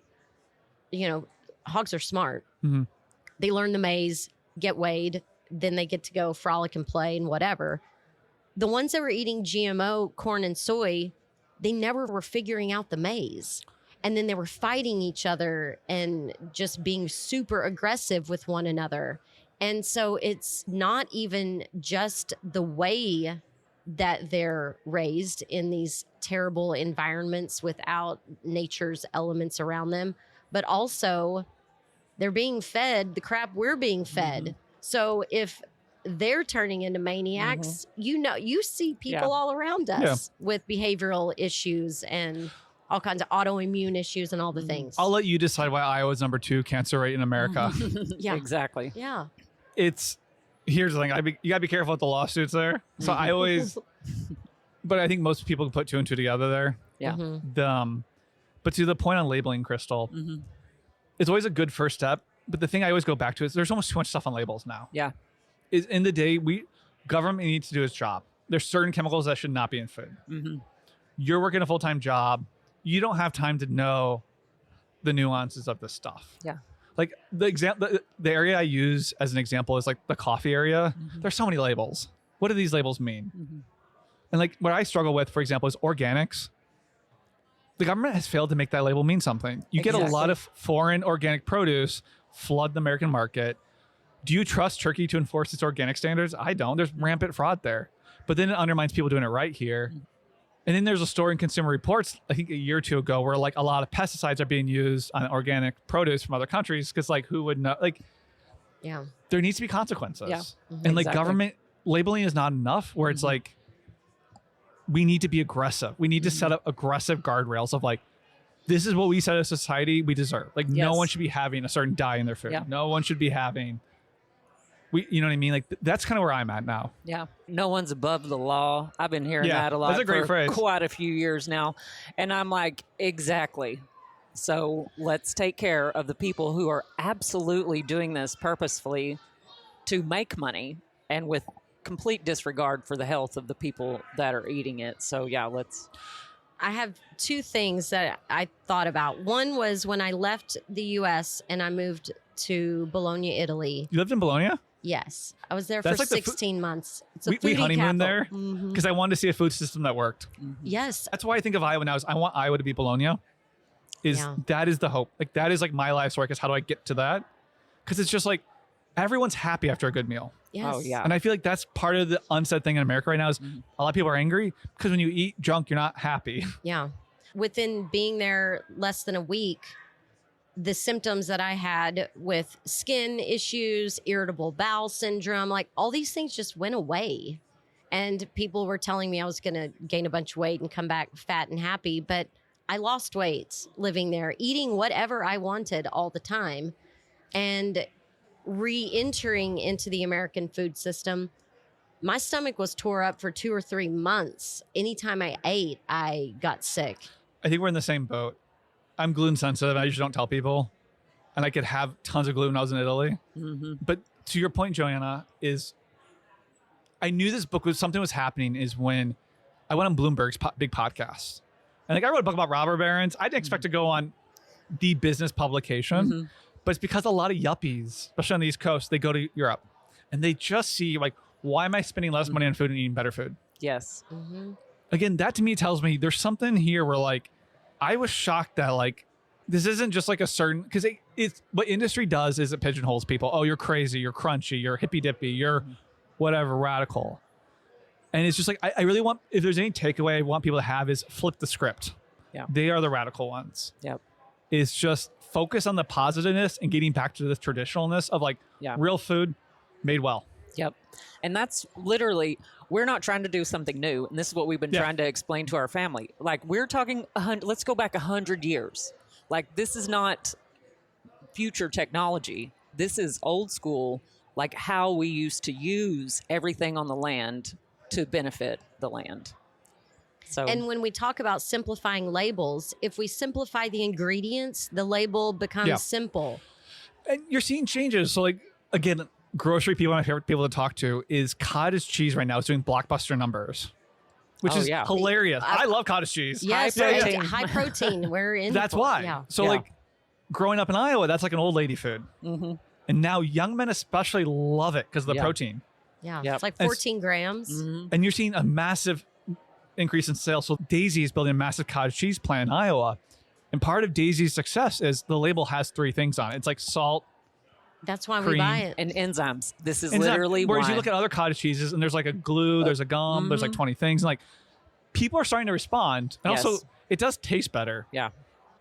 hogs are smart. They learn the maze, get weighed, then they get to go frolic and play and whatever. The ones that were eating GMO corn and soy, they never were figuring out the maze. And then they were fighting each other and just being super aggressive with one another. And so it's not even just the way that they're raised in these terrible environments without nature's elements around them, but also they're being fed the crap we're being fed. So if they're turning into maniacs, you see people all around us with behavioral issues and all kinds of autoimmune issues and all the things. I'll let you decide why Iowa's number 2 cancer rate in America. Yeah, Exactly. yeah. Here's the thing. You gotta be careful with the lawsuits there. So I always, but I think most people can put 2 and 2 together there. Yeah. But to the point on labeling, Crystal, it's always a good first step. But the thing I always go back to is there's almost too much stuff on labels now. Yeah. Is in the day, government needs to do its job. There's certain chemicals that should not be in food. You're working a full-time job. You don't have time to know the nuances of this stuff. Yeah. Like the area I use as an example is like the coffee area. There's so many labels. What do these labels mean? And like what I struggle with, for example, is organics. The government has failed to make that label mean something. You get a lot of foreign organic produce flood the American market. Do you trust Turkey to enforce its organic standards? I don't. There's rampant fraud there. But then it undermines people doing it right here. And then there's a story in Consumer Reports, I think a year or two ago, where like a lot of pesticides are being used on organic produce from other countries because like who would know? Like, there needs to be consequences. Yeah. And like government labeling is not enough. Where it's like we need to be aggressive. We need to set up aggressive guardrails of like, this is what we said as a society we deserve. Like no one should be having a certain dye in their food. No one should be having. You know what I mean? Like that's kind of where I'm at now. Yeah. No one's above the law. I've been hearing that a lot that's a great phrase. Quite a few years now. And I'm like, exactly. So let's take care of the people who are absolutely doing this purposefully to make money and with complete disregard for the health of the people that are eating it. So I have 2 things that I thought about. One was when I left the U.S. and I moved to Bologna, Italy. You lived in Bologna? Yes. I was there That's for like 16 months. It's a we foodie honeymooned capital. there because I wanted to see a food system that worked. Yes. That's why I think of Iowa now. I want Iowa to be Bologna. That is the hope. Like that is like my life's work is how do I get to that? Because it's just like everyone's happy after a good meal. Yes. Oh, yeah. And I feel like that's part of the unsaid thing in America right now is a lot of people are angry because when you eat junk, you're not happy. Yeah. Within being there less than a week, the symptoms that I had with skin issues, irritable bowel syndrome, like all these things just went away. And people were telling me I was going to gain a bunch of weight and come back fat and happy. But I lost weight living there, eating whatever I wanted all the time. And re-entering into the American food system, my stomach was tore up for 2 or 3 months. Anytime I ate, I got sick. I think we're in the same boat. I'm gluten sensitive. I usually don't tell people. And I could have tons of gluten when I was in Italy. Mm-hmm. But to your point, Joanna, is I knew this book was something was happening is when I went on Bloomberg's big podcast. And like I wrote a book about robber barons. I didn't expect to go on the business publication, but it's because a lot of yuppies, especially on the East Coast, they go to Europe and they just see like, why am I spending less money on food and eating better food? Yes. Again, that to me tells me there's something here where like, I was shocked that like, this isn't just like a certain, because it's what industry does is it pigeonholes people. Oh, you're crazy, you're crunchy, you're hippy dippy, you're whatever, radical. And it's just like, I really want, if there's any takeaway I want people to have is flip the script. Yeah. They are the radical ones. Yep. Is just focus on the positiveness and getting back to the traditionalness of like real food made well. Yep. And that's literally, we're not trying to do something new. And this is what we've been trying to explain to our family. Like we're talking, let's go back 100 years. Like this is not future technology. This is old school, like how we used to use everything on the land to benefit the land. So, and when we talk about simplifying labels, if we simplify the ingredients, the label becomes simple. And you're seeing changes. So like, again, grocery people, my favorite people to talk to is cottage cheese right now is doing blockbuster numbers, which is hilarious. I love cottage cheese. Yes, high protein. We're in. That's why. Yeah. So like growing up in Iowa, that's like an old lady food. And now young men especially love it because of the protein. Yeah, it's like 14 grams. And you're seeing a massive increase in sales. So Daisy is building a massive cottage cheese plant in Iowa. And part of Daisy's success is the label has 3 things on it. It's like salt. That's why cream, we buy it. And enzymes. This is literally whereas why. you look at other cottage cheeses and there's like a glue, there's a gum, there's like 20 things. And like people are starting to respond. And also it does taste better. Yeah.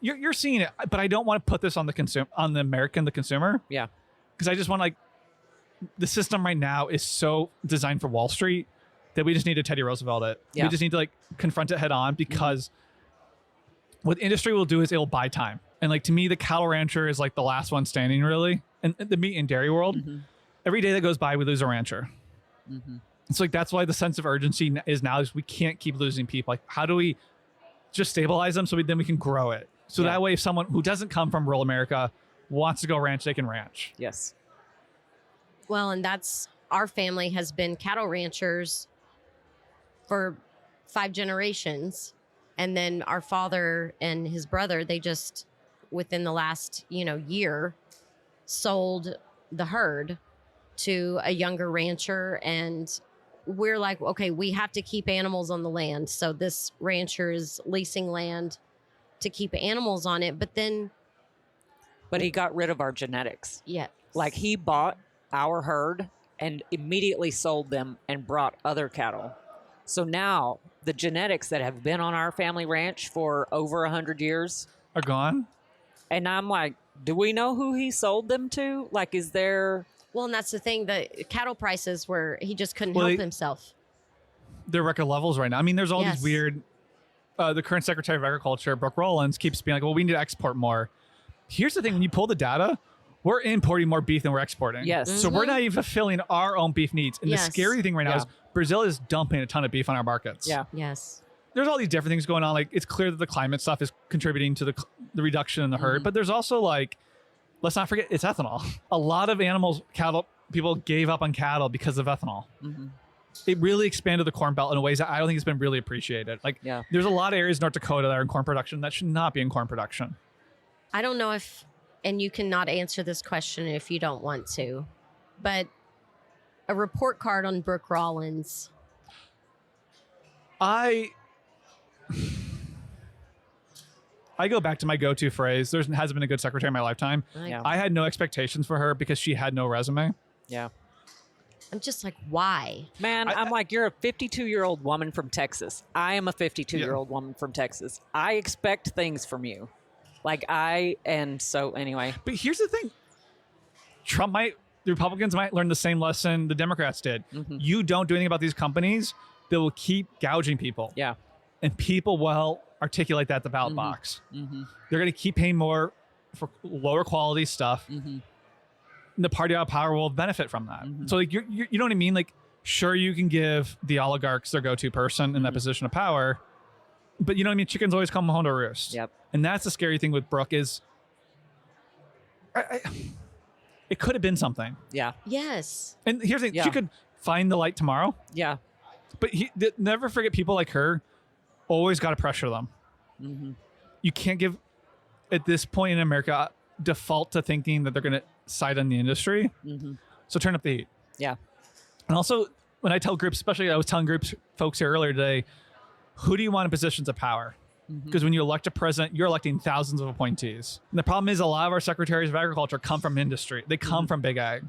You're seeing it, but I don't want to put this on the the consumer. Yeah. Because I just want like the system right now is so designed for Wall Street that we just need to Teddy Roosevelt it. Yeah. We just need to like confront it head on because what industry will do is it'll buy time. And like to me, the cattle rancher is like the last one standing really. And the meat and dairy world, every day that goes by, we lose a rancher. It's like, that's why the sense of urgency is now is we can't keep losing people. Like how do we just stabilize them so then we can grow it? So that way, if someone who doesn't come from rural America wants to go ranch, they can ranch. Yes. Well, and that's our family has been cattle ranchers for 5 generations. And then our father and his brother, they just within the last, year sold the herd to a younger rancher. And we're like, okay, we have to keep animals on the land. So this rancher is leasing land to keep animals on it. But he got rid of our genetics. Yeah. Like he bought our herd and immediately sold them and brought other cattle. So now the genetics that have been on our family ranch for over 100 years are gone. And I'm like, do we know who he sold them to? Like, is there... Well, and that's the thing. The cattle prices were, he just couldn't help himself. They're record levels right now. I mean, there's all these weird, the current Secretary of Agriculture, Brooke Rollins, keeps being like, well, we need to export more. Here's the thing. When you pull the data, we're importing more beef than we're exporting. Yes. So we're not even fulfilling our own beef needs. And the scary thing right now is Brazil is dumping a ton of beef on our markets. Yeah. Yes. There's all these different things going on. Like it's clear that the climate stuff is contributing to the reduction in the herd, but there's also like, let's not forget it's ethanol. A lot of cattle, people gave up on cattle because of ethanol. It really expanded the corn belt in ways that I don't think it's been really appreciated. Like there's a lot of areas in North Dakota that are in corn production that should not be in corn production. I don't know if, and you cannot answer this question if you don't want to, but a report card on Brooke Rollins. I go back to my go-to phrase. There hasn't been a good secretary in my lifetime. I had no expectations for her because she had no resume. Yeah. I'm just like, why? Man, I'm like, you're a 52-year-old woman from Texas. I am a 52-year-old woman from Texas. I expect things from you. And so anyway. But here's the thing. The Republicans might learn the same lesson the Democrats did. You don't do anything about these companies, they will keep gouging people. Yeah. And people will articulate that at the ballot box. They're going to keep paying more for lower quality stuff. the party out of power will benefit from that. So like you know what I mean? Like sure you can give the oligarchs their go-to person in that position of power, but you know what I mean? Chickens always come home to roost. Yep. And that's the scary thing with Brooke is it could have been something. Yeah. Yes. And here's the thing, Yeah. she could find the light tomorrow, Yeah. but never forget people like her always got to pressure them. You can't give, at this point in America, default to thinking that they're going to side on the industry. So turn up the heat. Yeah. And also, when I tell groups, especially I was telling groups, folks here earlier today, who do you want in positions of power? Because when you elect a president, you're electing thousands of appointees. And the problem is a lot of our secretaries of agriculture come from industry. They come from big ag.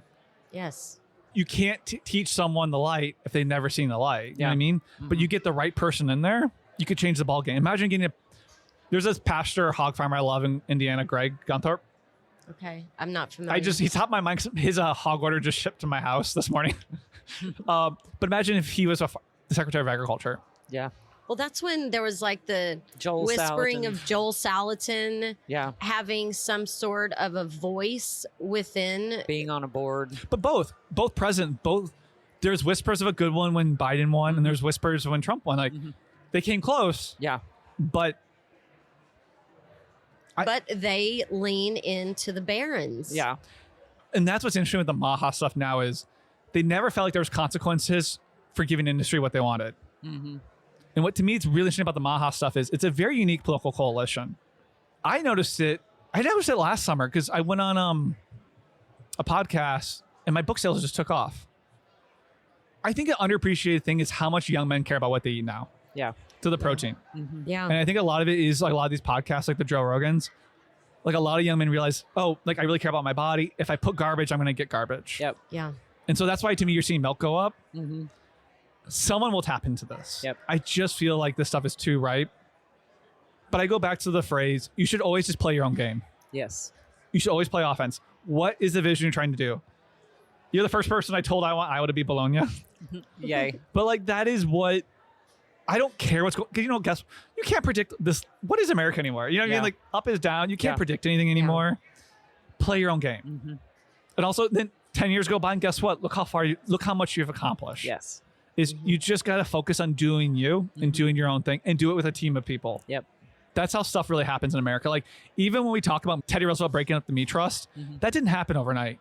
Yes. You can't teach someone the light if they've never seen the light. You know what I mean? But you get the right person in there, you could change the ball game. Imagine getting there's this pasture hog farmer I love in Indiana, Greg Gunthorpe. Okay. I'm not familiar. He's top of my mind 'cause his hog order just shipped to my house this morning. But imagine if he was the Secretary of Agriculture. Yeah. Well, that's when there was like the Joel whispering Salatin. of Joel Salatin Yeah. having some sort of a voice within. Being on a board. But both president, there's whispers of a good one when Biden won, and there's whispers when Trump won. Like they came close, Yeah. but But they lean into the barons. Yeah. and that's what's interesting with the Maha stuff now is they never felt like there was consequences for giving industry what they wanted. And what to me is really interesting about the Maha stuff is it's a very unique political coalition. I noticed it last summer because I went on a podcast and my book sales just took off. I think an underappreciated thing is how much young men care about what they eat now Yeah. to the protein. Yeah. And I think a lot of it is like a lot of these podcasts, like the Joe Rogans, like a lot of young men realize, oh, like I really care about my body. If I put garbage, I'm going to get garbage. Yep. Yeah. And so that's why to me, you're seeing milk go up. Someone will tap into this. Yep. I just feel like this stuff is too ripe. But I go back to the phrase, you should always just play your own game. Yes. You should always play offense. What is the vision you're trying to do? You're the first person I told I want Iowa to be Bologna. Yay. But like that is what I don't care what's going. You know, guess you can't predict this. What is America anymore? You know what I Yeah. mean? Like up is down. You can't Yeah. predict anything anymore. Play your own game. And also, then 10 years go by, and guess what? Look how much you've accomplished. Yes. Is you just got to focus on doing you and doing your own thing, and do it with a team of people. Yep. That's how stuff really happens in America. Like even when we talk about Teddy Roosevelt breaking up the meat trust, that didn't happen overnight.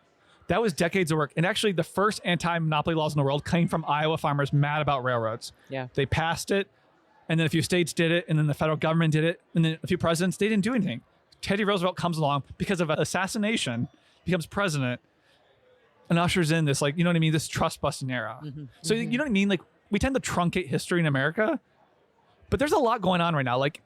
That was decades of work. And actually the first anti-monopoly laws in the world came from Iowa farmers mad about railroads. Yeah. They passed it, and then a few states did it, and then the federal government did it, and then a few presidents, they didn't do anything. Teddy Roosevelt comes along because of an assassination, becomes president, and ushers in this, like, you know what I mean, this trust busting era. So you know what I mean? Like we tend to truncate history in America, but there's a lot going on right now. Like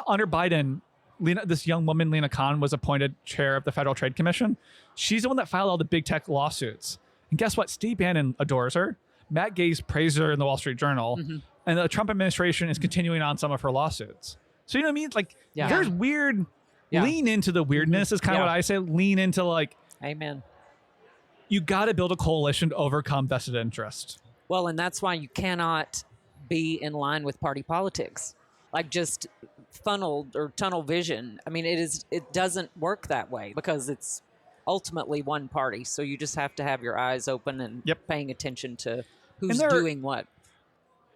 under Biden, this young woman, Lena Khan, was appointed chair of the Federal Trade Commission. She's the one that filed all the big tech lawsuits. And guess what? Steve Bannon adores her. Matt Gaetz praised her in the Wall Street Journal. And the Trump administration is continuing on some of her lawsuits. So you know what I mean? Like Yeah. there's weird, Yeah. lean into the weirdness is kind of Yeah. what I say. Lean into like, Amen. you got to build a coalition to overcome vested interest. Well, and that's why you cannot be in line with party politics. Like just funneled or tunnel vision. I mean, it doesn't work that way because it's ultimately one party. So you just have to have your eyes open and Yep. paying attention to who's they're- doing what.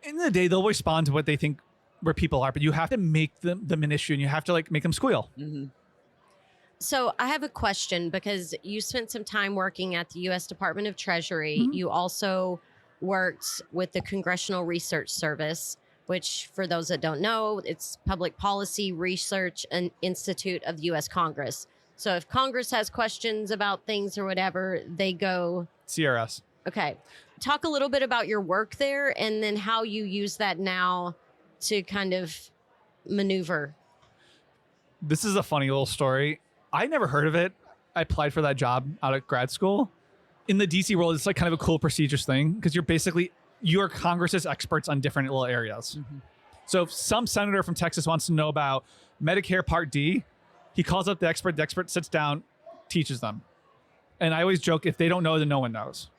In the day, they'll respond to what they think where people are, but you have to make them an issue, and you have to like make them squeal. So I have a question because you spent some time working at the U.S. Department of Treasury. You also worked with the Congressional Research Service, which for those that don't know, it's Public Policy Research and Institute of the U.S. Congress. So if Congress has questions about things or whatever, they go. CRS. Okay. Talk a little bit about your work there and then how you use that now to kind of maneuver. This is a funny little story. I never heard of it. I applied for that job out of grad school. In the DC world, it's like kind of a cool prestigious thing because you're Congress's experts on different little areas. So if some senator from Texas wants to know about Medicare Part D, he calls up the expert sits down, teaches them. And I always joke, if they don't know, then no one knows.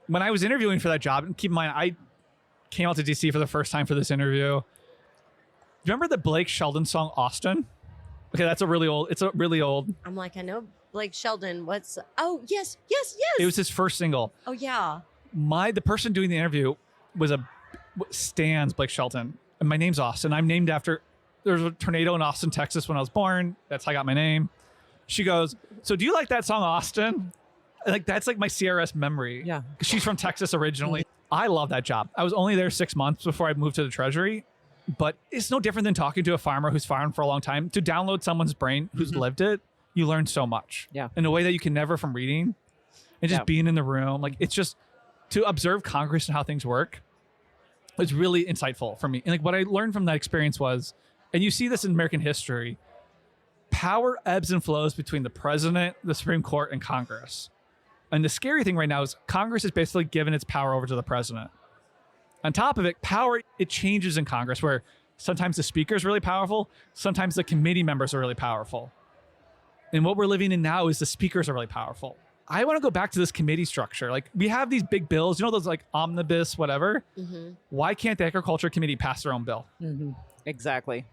When I was interviewing for that job, and keep in mind, I came out to DC for the first time for this interview. Do you remember the Blake Shelton song, Austin? Okay, it's a really old. I'm like, I know Blake Shelton. Oh, yes, yes, yes. It was his first single. Oh, yeah. The person doing the interview stands Blake Shelton. And my name's Austin. I'm named after, there was a tornado in Austin, Texas when I was born. That's how I got my name. She goes, so do you like that song, Austin? Like, that's like my CRS memory. Yeah. 'Cause she's from Texas originally. I love that job. I was only there 6 months before I moved to the Treasury, but it's no different than talking to a farmer who's farmed for a long time. To download someone's brain who's lived it, you learn so much. Yeah. In a way that you can never from reading and just being in the room. Like, it's just to observe Congress and how things work. It's really insightful for me. And like what I learned from that experience was, and you see this in American history, power ebbs and flows between the president, the Supreme Court, and Congress. And the scary thing right now is Congress is basically given its power over to the president. On top of it, power, it changes in Congress where sometimes the speaker is really powerful, sometimes the committee members are really powerful. And what we're living in now is the speakers are really powerful. I want to go back to this committee structure. Like, we have these big bills, you know, those like omnibus, whatever. Why can't the Agriculture Committee pass their own bill? Exactly.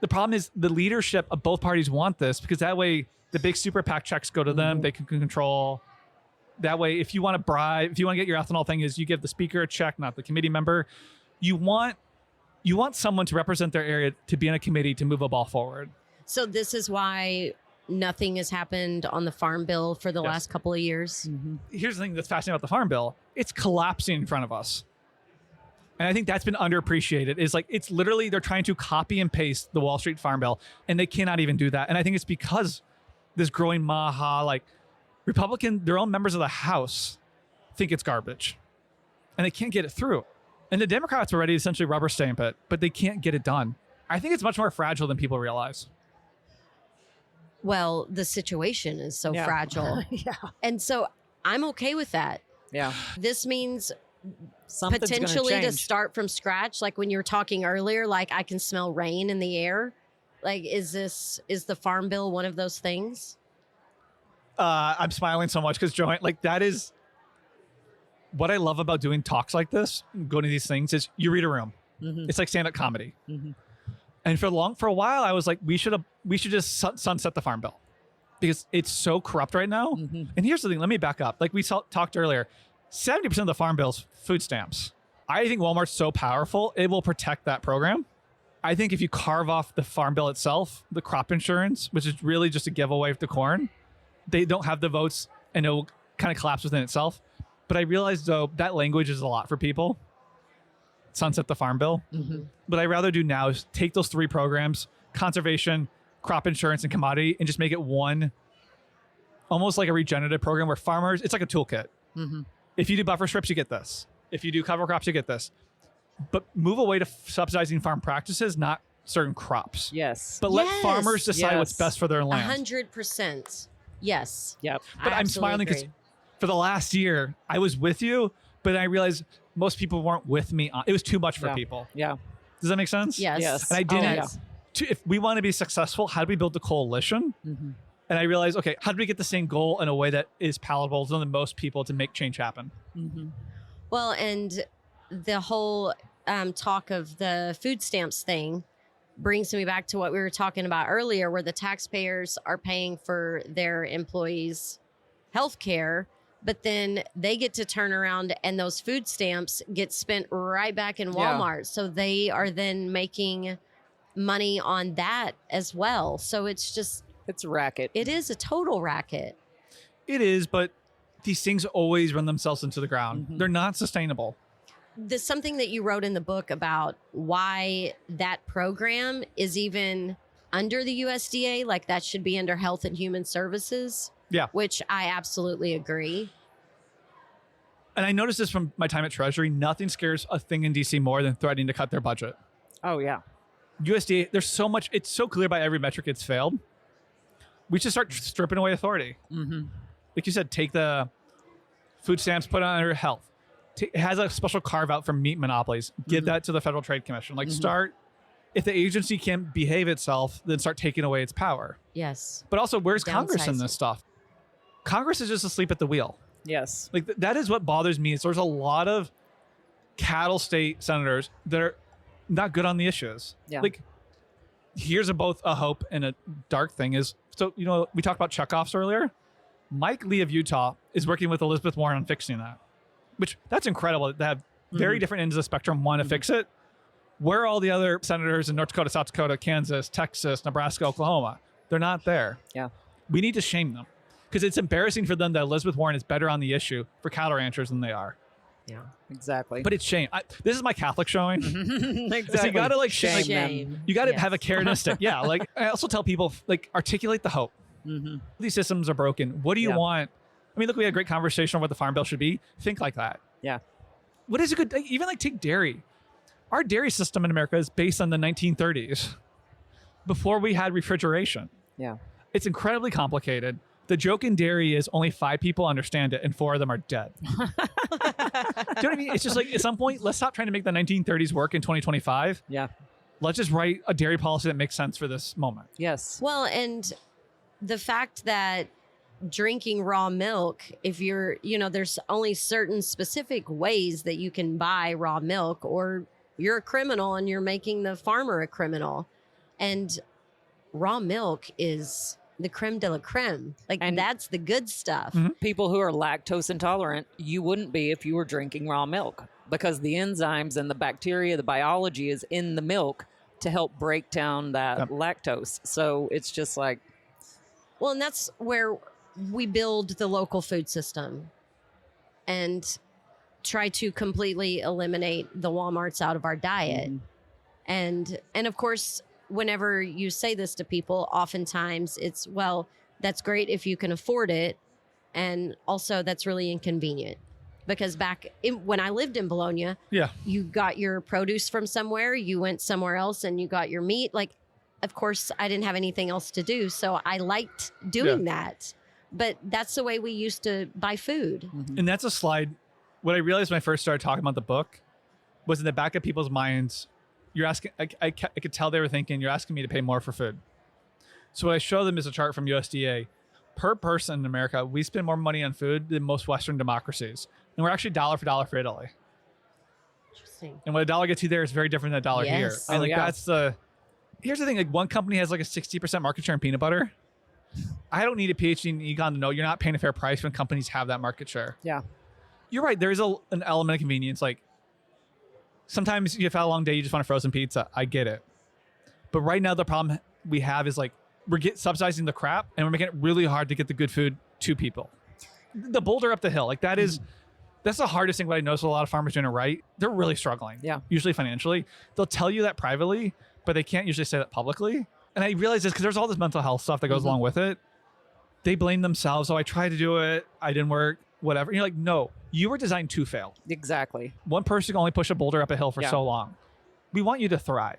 The problem is the leadership of both parties want this because that way the big super PAC checks go to them. They can control. That way, if you want to bribe, if you want to get your ethanol thing, is you give the speaker a check, not the committee member. You want someone to represent their area to be in a committee to move a ball forward. So this is why nothing has happened on the farm bill for the last couple of years. Here's the thing that's fascinating about the farm bill. It's collapsing in front of us. And I think that's been underappreciated is like, it's literally, they're trying to copy and paste the Wall Street farm bill and they cannot even do that. And I think it's because this growing maha, like their own members of the House think it's garbage and they can't get it through. And the Democrats are ready to essentially rubber stamp it, but they can't get it done. I think it's much more fragile than people realize. Well, the situation is so fragile. And so I'm okay with that. Yeah. This means Something's gonna potentially to change. start from scratch. Like when you were talking earlier, like I can smell rain in the air. Like, is the farm bill one of those things? I'm smiling so much because Joanne, like that is what I love about doing talks like this, going to these things is you read a room. It's like stand-up comedy. And for a while, I was like, we should just sunset the farm bill because it's so corrupt right now. And here's the thing, let me back up. Like we talked earlier, 70% of the farm bill's food stamps. I think Walmart's so powerful, it will protect that program. I think if you carve off the farm bill itself, the crop insurance, which is really just a giveaway of the corn, they don't have the votes and it'll kind of collapse within itself. But I realized though, that language is a lot for people. Sunset the farm bill. What I'd rather do now is take those three programs, conservation, crop insurance, and commodity, and just make it one, almost like a regenerative program where farmers, it's like a toolkit. If you do buffer strips, you get this. If you do cover crops, you get this. But move away to subsidizing farm practices, not certain crops. Yes. But let farmers decide what's best for their land. 100%. Yes. Yep. But I'm smiling because for the last year, I was with you, but I realized most people weren't with me. It was too much for people. Yeah. Does that make sense? Yes. Yes. And I didn't. If we want to be successful, how do we build the coalition? And I realized, okay, how do we get the same goal in a way that is palatable to the most people to make change happen? Well, and the whole talk of the food stamps thing brings me back to what we were talking about earlier, where the taxpayers are paying for their employees' health care, but then they get to turn around and those food stamps get spent right back in Walmart. So they are then making money on that as well. So it's a racket. It is a total racket. It is, but these things always run themselves into the ground. They're not sustainable. There's something that you wrote in the book about why that program is even under the USDA, like that should be under Health and Human Services. Yeah. Which I absolutely agree. And I noticed this from my time at Treasury. Nothing scares a thing in DC more than threatening to cut their budget. Oh, yeah. USDA, there's so much, it's so clear by every metric it's failed. We should start stripping away authority. Like you said, take the food stamps, put it under health. It has a special carve out for meat monopolies. Give that to the Federal Trade Commission. Like if the agency can't behave itself, then start taking away its power. Yes. But also, where's Congress in Downsizing. this stuff? Congress is just asleep at the wheel. Yes. Like that is what bothers me is there's a lot of cattle state senators that are not good on the issues. Yeah. Like here's both a hope and a dark thing is So, we talked about checkoffs earlier. Mike Lee of Utah is working with Elizabeth Warren on fixing that, which that's incredible. They have very different ends of the spectrum want to fix it. Where are all the other senators in North Dakota, South Dakota, Kansas, Texas, Nebraska, Oklahoma? They're not there. Yeah. We need to shame them because it's embarrassing for them that Elizabeth Warren is better on the issue for cattle ranchers than they are. Yeah, exactly. But it's shame. This is my Catholic showing. Exactly. So you got to Shame. you got to Yes. have a carenistic. Yeah. Like I also tell people, articulate the hope. These systems are broken. What do you want? I mean, look, we had a great conversation on what the farm bill should be. Think like that. Yeah. What is a good, even take dairy. Our dairy system in America is based on the 1930s before we had refrigeration. Yeah. It's incredibly complicated. The joke in dairy is only 5 people understand it and 4 of them are dead. Do you know what I mean? It's just at some point, let's stop trying to make the 1930s work in 2025. Yeah. Let's just write a dairy policy that makes sense for this moment. Yes. Well, and the fact that drinking raw milk, if you're, there's only certain specific ways that you can buy raw milk, or you're a criminal and you're making the farmer a criminal. And raw milk is the creme de la creme. And that's the good stuff. People who are lactose intolerant, you wouldn't be if you were drinking raw milk, because the enzymes and the bacteria, the biology is in the milk to help break down that lactose. So it's just like, Well, and that's where we build the local food system and try to completely eliminate the Walmarts out of our diet. And of course, whenever you say this to people, oftentimes it's, well, that's great if you can afford it. And also that's really inconvenient, because when I lived in Bologna, you got your produce from somewhere, you went somewhere else and you got your meat. Of course, I didn't have anything else to do, so I liked doing that. But that's the way we used to buy food. And that's a slide. What I realized when I first started talking about the book was in the back of people's minds, you're asking, I could tell they were thinking, you're asking me to pay more for food. So what I show them is a chart from USDA. Per person in America, we spend more money on food than most Western democracies. And we're actually dollar for dollar for Italy. Interesting. And what a dollar gets you there is very different than a dollar here. Yes. And here's the thing, one company has a 60% market share in peanut butter. I don't need a PhD in econ to know you're not paying a fair price when companies have that market share. yeah. You're right. There is an element of convenience. Sometimes you've had a long day, you just want a frozen pizza. I get it. But right now the problem we have is we're subsidizing the crap and we're making it really hard to get the good food to people. The boulder up the hill, that's the hardest thing. What I notice a lot of farmers doing it right, they're really struggling. Yeah. Usually financially. They'll tell you that privately, but they can't usually say that publicly. And I realize this because there's all this mental health stuff that goes along with it. They blame themselves. Oh, I tried to do it. I didn't work, whatever. And you're like, no, you were designed to fail. Exactly. One person can only push a boulder up a hill for so long. We want you to thrive.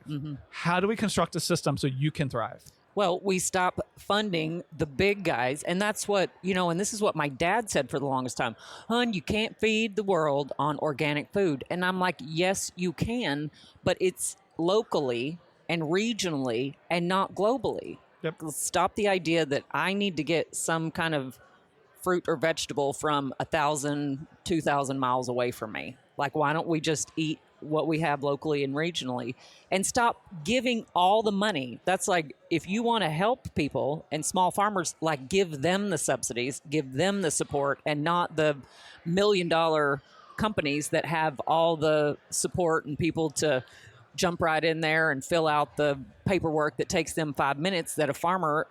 How do we construct a system so you can thrive? Well, we stop funding the big guys. And that's what, and this is what my dad said for the longest time. Hun, you can't feed the world on organic food. And I'm like, yes, you can, but it's locally and regionally and not globally. Yep. Stop the idea that I need to get some kind of fruit or vegetable from 1,000, 2,000 miles away from me. Why don't we just eat what we have locally and regionally and stop giving all the money? That's if you want to help people and small farmers, give them the subsidies, give them the support, and not the $1 million companies that have all the support and people to jump right in there and fill out the paperwork that takes them 5 minutes, that a farmer,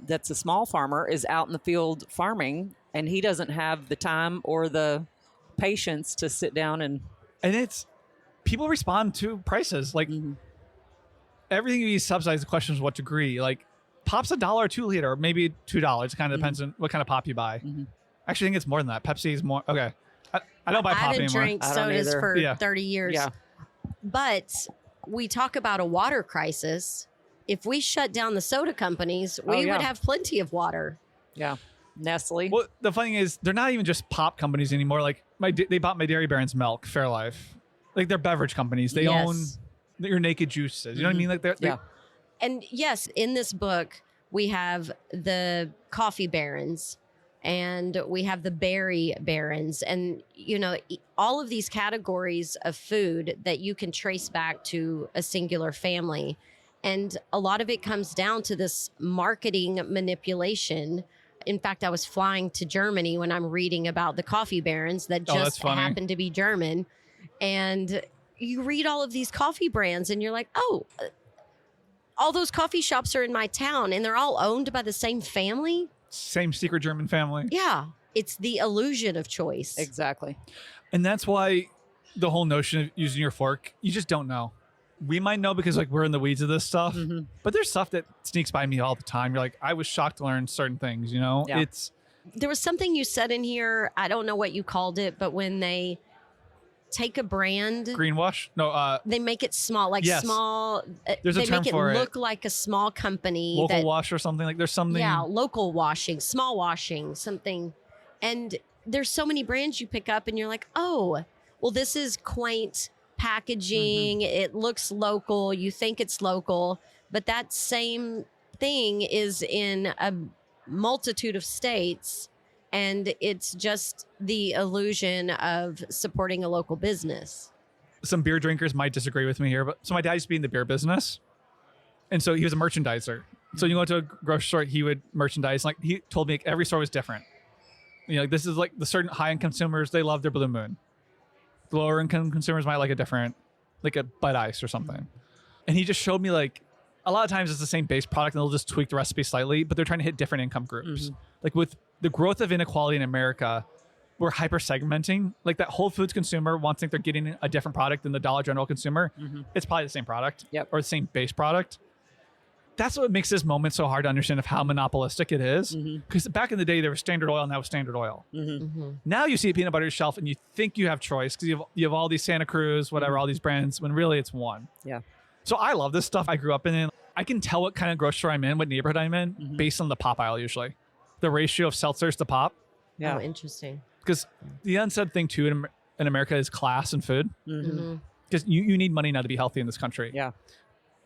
that's a small farmer, is out in the field farming, and he doesn't have the time or the patience to sit down and it's people respond to prices. Everything you subsidize, the question is what degree. Pop's $1 or $2 liter, or maybe $2. It kind of depends on what kind of pop you buy. Actually, I think it's more than that. Pepsi is more. Okay. I don't buy pop I haven't anymore. drank I don't sodas either. for 30 years. Yeah. But we talk about a water crisis. If we shut down the soda companies, we would have plenty of water. Yeah. Nestle. Well, the funny thing is, they're not even just pop companies anymore. They bought my Dairy Baron's milk, Fairlife. They're beverage companies. They own your Naked Juices. You know what I mean? And yes, in this book, we have the coffee barons and we have the berry barons, and all of these categories of food that you can trace back to a singular family. And a lot of it comes down to this marketing manipulation. In fact, I was flying to Germany when I'm reading about the coffee barons that just happen to be German. And you read all of these coffee brands and you're like, oh, all those coffee shops are in my town and they're all owned by the same family. Same secret German family. Yeah. It's the illusion of choice. Exactly. And that's why the whole notion of using your fork, you just don't know. We might know because like we're in the weeds of this stuff, but there's stuff that sneaks by me all the time. You're like, I was shocked to learn certain things, you know? Yeah. There was something you said in here, I don't know what you called it, but when they take a brand, greenwash? No, they make it small, like small. There's a they term make it for look like a small company. Local wash or something. Like there's something. Yeah, local washing, small washing, something. And there's so many brands you pick up and you're like, oh, well, this is quaint packaging. It looks local. You think it's local, but that same thing is in a multitude of states. And it's just the illusion of supporting a local business. Some beer drinkers might disagree with me here, but so my dad used to be in the beer business. And so he was a merchandiser. So you go to a grocery store, he would merchandise. Like he told me every store was different. You know, this is like the certain high-end consumers, they love their Blue Moon. The lower income consumers might like a different, like a Bud Ice or something. And he just showed me like, a lot of times it's the same base product and they'll just tweak the recipe slightly, but they're trying to hit different income groups. Like with the growth of inequality in America, we're hyper segmenting. Like that Whole Foods consumer wants to think they're getting a different product than the Dollar General consumer. It's probably the same product or the same base product. That's what makes this moment so hard to understand of how monopolistic it is. Because back in the day, there was Standard Oil, now it's Standard Oil. Now you see a peanut butter shelf and you think you have choice because you have all these Santa Cruz, whatever, all these brands, when really it's one. Yeah. So I love this stuff. I grew up in it. I can tell what kind of grocery store I'm in, what neighborhood I'm in, based on the pop aisle usually. The ratio of seltzers to pop. Yeah. Oh, interesting. Because the unsaid thing too in America is class and food. Because you need money now to be healthy in this country. Yeah.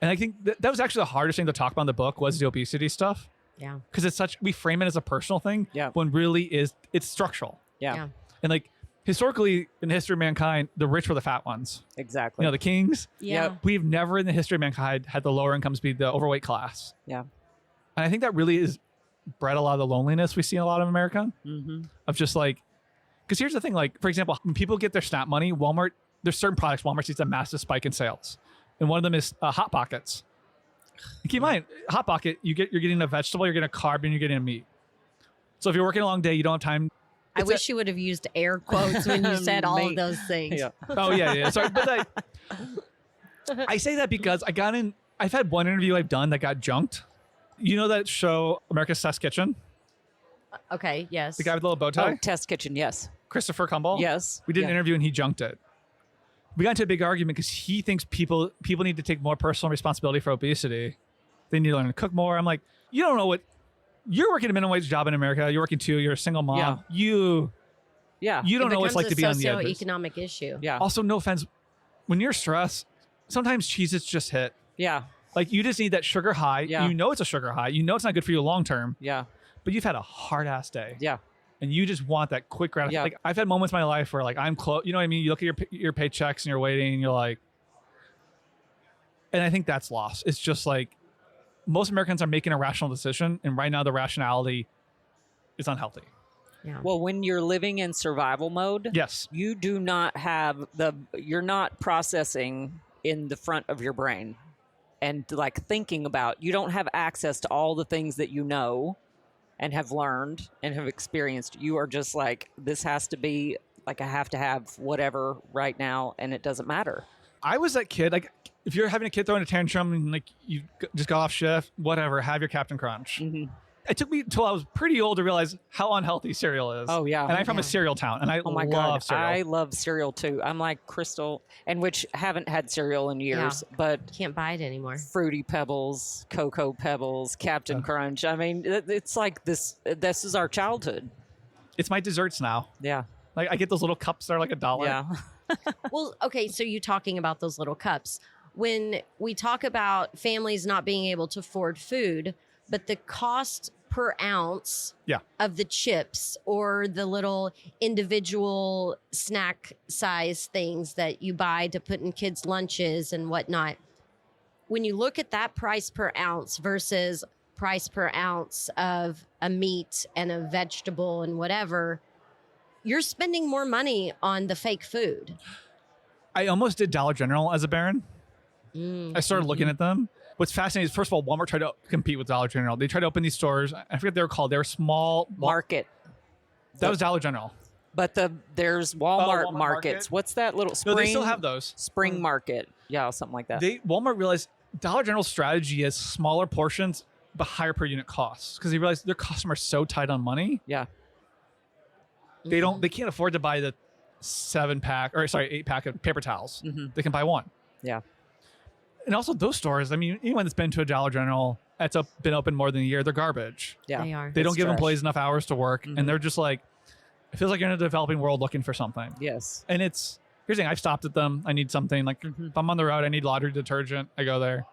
And I think that was actually the hardest thing to talk about in the book was the obesity stuff. Yeah. Because we frame it as a personal thing when really it's structural. Yeah. And like historically in the history of mankind, the rich were the fat ones. Exactly. You know, the kings. Yeah. We've never in the history of mankind had the lower incomes be the overweight class. Yeah. And I think that really is bred a lot of the loneliness we see in a lot of America. Of just like, because here's the thing, like, for example, when people get their SNAP money, Walmart, there's certain products Walmart sees a massive spike in sales. And one of them is Hot Pockets. And keep in mind, Hot Pocket, you're getting a vegetable, you're getting a carb, and you're getting a meat. So if you're working a long day, you don't have time. I wish you would have used air quotes when you said all of those things. Yeah. Oh, yeah. Sorry, but I say that because I've had one interview I've done that got junked. You know that show, America's Test Kitchen? Okay, yes. The guy with the little bow tie? Oh, Test Kitchen, yes. Christopher Cumble? Yes. We did an interview and he junked it. We got into a big argument because he thinks people need to take more personal responsibility for obesity. They need to learn to cook more. I'm like, you don't know what... You're working a minimum wage job in America. You're working too. You're a single mom. You don't know what it's like to be on the edges. It's a socioeconomic issue. Yeah. Also, no offense, when you're stressed, sometimes Cheez-Its just hit. Yeah. Like you just need that sugar high. Yeah. You know it's a sugar high. You know it's not good for you long term. Yeah. But you've had a hard ass day. Yeah. And you just want that quick gratification. Like I've had moments in my life where like I'm close. You know what I mean? You look at your paychecks and you're waiting and you're like, and I think that's lost. It's just like most Americans are making a rational decision, and right now the rationality is unhealthy. Yeah. Well, when you're living in survival mode, Yes. you do not have you're not processing in the front of your brain and like thinking about, you don't have access to all the things that you know and have learned and have experienced. You are just like, this has to be like, I have to have whatever right now, and it doesn't matter. I was that kid, like if you're having a kid throwing a tantrum and like you just got off shift, whatever, have your Captain Crunch. It took me until I was pretty old to realize how unhealthy cereal is. Oh, yeah. And I'm from a cereal town, and I Oh my love God, cereal. I love cereal too. I'm like Crystal, and which haven't had cereal in years, but Can't buy it anymore. Fruity Pebbles, Cocoa Pebbles, Captain Crunch. I mean, it's like this is our childhood. It's my desserts now. Yeah. Like I get those little cups that are like $1. Yeah. Well, okay, so you're talking about those little cups. When we talk about families not being able to afford food, but the cost per ounce of the chips or the little individual snack size things that you buy to put in kids' lunches and whatnot, when you look at that price per ounce versus price per ounce of a meat and a vegetable and whatever, you're spending more money on the fake food. I almost did Dollar General as a Baron. I started looking at them. What's fascinating is, first of all, Walmart tried to compete with Dollar General. They tried to open these stores. I forget what they were called. They were small. Market. That was Dollar General. But there's Walmart, Walmart markets. Market? What's that little spring? No, they still have those. Spring market. Yeah, something like that. Walmart realized Dollar General's strategy is smaller portions but higher per unit costs, because they realized their customers are so tight on money. Yeah. They can't afford to buy the 8-pack of paper towels. They can buy one. Yeah. And also those stores, I mean, anyone that's been to a Dollar General that's been open more than a year, they're garbage. Yeah. They are. They don't give trash. employees enough hours to work, and they're just like, it feels like you're in a developing world looking for something. Yes. And here's the thing, I've stopped at them. I need something. Like, if I'm on the road, I need laundry detergent, I go there.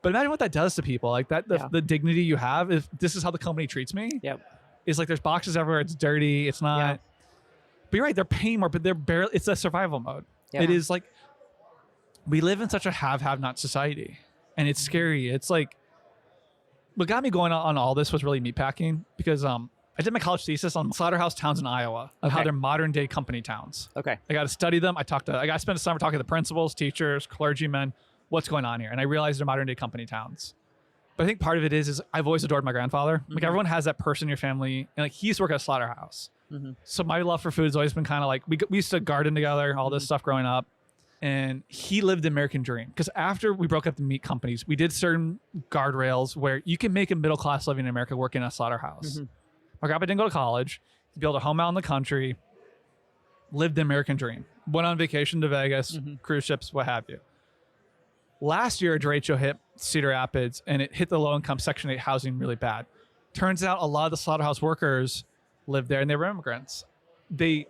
But imagine what that does to people. Like the dignity you have, if this is how the company treats me. Yep. It's like there's boxes everywhere. It's dirty. It's not. Yeah. But you're right. They're paying more, but they're barely. It's a survival mode. Yeah. It is like we live in such a have-not society, and it's scary. It's like what got me going on all this was really meatpacking, because I did my college thesis on slaughterhouse towns in Iowa, of how they're modern day company towns. Okay. I got to study them. I got to spend a summer talking to the principals, teachers, clergymen. What's going on here? And I realized they're modern day company towns. But I think part of it is I've always adored my grandfather. Like, everyone has that person in your family, and like he used to work at a slaughterhouse. So my love for food has always been kind of like, we used to garden together, all this stuff growing up. And he lived the American dream, because after we broke up the meat companies, we did certain guardrails where you can make a middle class living in America working in a slaughterhouse. My grandpa didn't go to college. He built a home out in the country, lived the American dream, went on vacation to Vegas, cruise ships, what have you. Last year, a derecho hit Cedar Rapids, and it hit the low-income Section 8 housing really bad. Turns out a lot of the slaughterhouse workers live there, and they were immigrants. They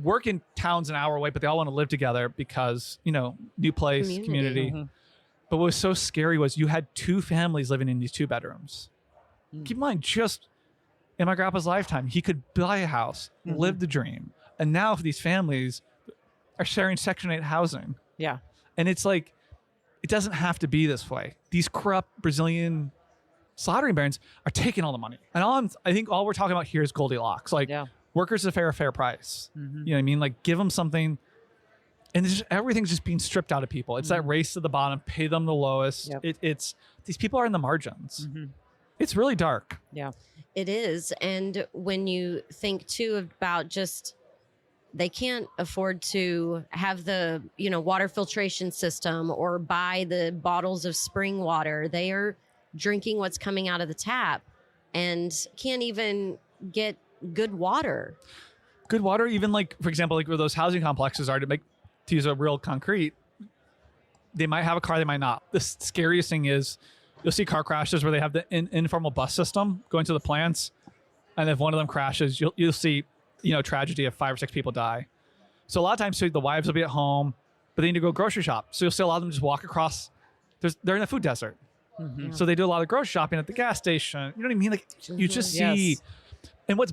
work in towns an hour away, but they all want to live together because, new place, community. But what was so scary was you had two families living in these 2 bedrooms. Keep in mind, just in my grandpa's lifetime, he could buy a house, live the dream. And now these families are sharing Section 8 housing. Yeah. And it's like, it doesn't have to be this way. These corrupt Brazilian slaughtering barons are taking all the money. And I think all we're talking about here is Goldilocks. Like, workers at a fair price. You know what I mean? Like, give them something. And everything's just being stripped out of people. It's that race to the bottom, pay them the lowest. It's these people are in the margins. It's really dark. Yeah. It is. And when you think too about just, they can't afford to have the, water filtration system or buy the bottles of spring water. They are drinking what's coming out of the tap and can't even get good water. Good water, even like, for example, like where those housing complexes are, to use a real concrete, they might have a car, they might not. The scariest thing is you'll see car crashes where they have the informal bus system going to the plants. And if one of them crashes, you'll see, tragedy of 5 or 6 people die. So a lot of times the wives will be at home, but they need to go grocery shop. So you'll see a lot of them just walk across. They're in a food desert. So they do a lot of grocery shopping at the gas station. You know what I mean? Like, you just see. And what's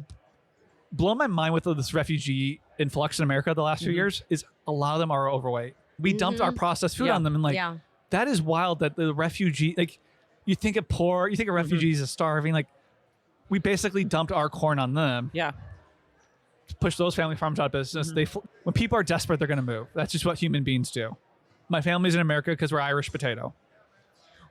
blown my mind with this refugee influx in America the last few years is a lot of them are overweight. We dumped our processed food on them, and that is wild that the refugee, like, you think of refugees as starving. Like, we basically dumped our corn on them. Yeah. Push those family farms out of business. When people are desperate, they're going to move. That's just what human beings do. My family's in America because we're Irish potato.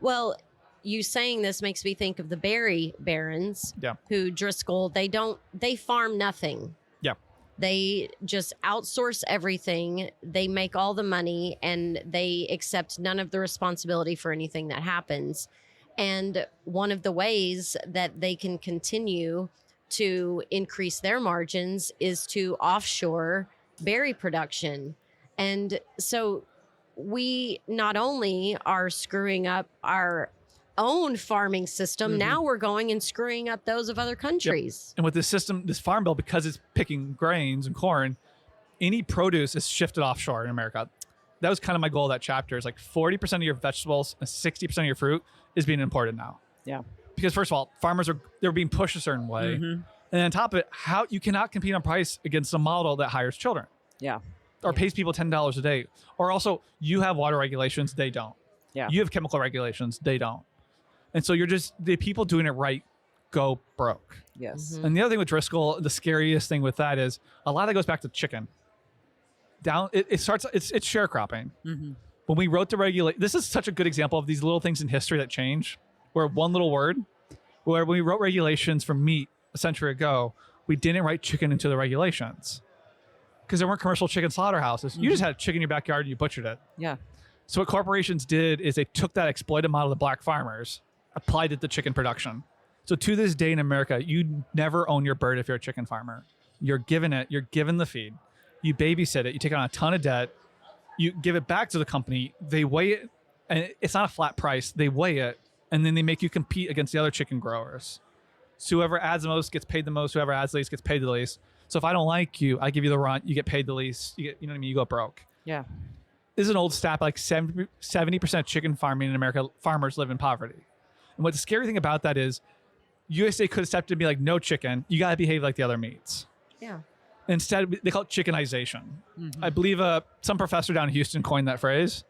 Well, you saying this makes me think of the berry barons who Driscoll, they farm nothing. Yeah. They just outsource everything. They make all the money and they accept none of the responsibility for anything that happens. And one of the ways that they can continue to increase their margins is to offshore berry production. And so we not only are screwing up our own farming system, now we're going and screwing up those of other countries. And with this system, this farm bill, because it's picking grains and corn, any produce is shifted offshore in America. That was kind of my goal of that chapter, is like 40% of your vegetables and 60% of your fruit is being imported now. Yeah. Because first of all, farmers they're being pushed a certain way. And on top of it, how you cannot compete on price against a model that hires children. Yeah. Or pays people $10 a day. Or also, you have water regulations, they don't. Yeah. You have chemical regulations. They don't. And so the people doing it right go broke. Yes. And the other thing with Driscoll, the scariest thing with that is a lot of that goes back to chicken. It's sharecropping. When we wrote the this is such a good example of these little things in history that change, where one little word, where when we wrote regulations for meat a century ago, we didn't write chicken into the regulations because there weren't commercial chicken slaughterhouses. You just had chicken in your backyard and you butchered it. Yeah. So what corporations did is they took that exploited model of the black farmers, applied it to chicken production. So to this day in America, you never own your bird if you're a chicken farmer. You're given the feed. You babysit it. You take on a ton of debt. You give it back to the company. They weigh it, and it's not a flat price. They weigh it, and then they make you compete against the other chicken growers. So whoever adds the most gets paid the most. Whoever adds the least gets paid the least. So if I don't like you, I give you the runt. You get paid the least. You know what I mean? You go broke. Yeah. This is an old stat. Like 70% chicken farming in America, farmers live in poverty. And what the scary thing about that is, USA could have stepped in and be like, no chicken. You got to behave like the other meats. Yeah. Instead, they call it chickenization. I believe some professor down in Houston coined that phrase,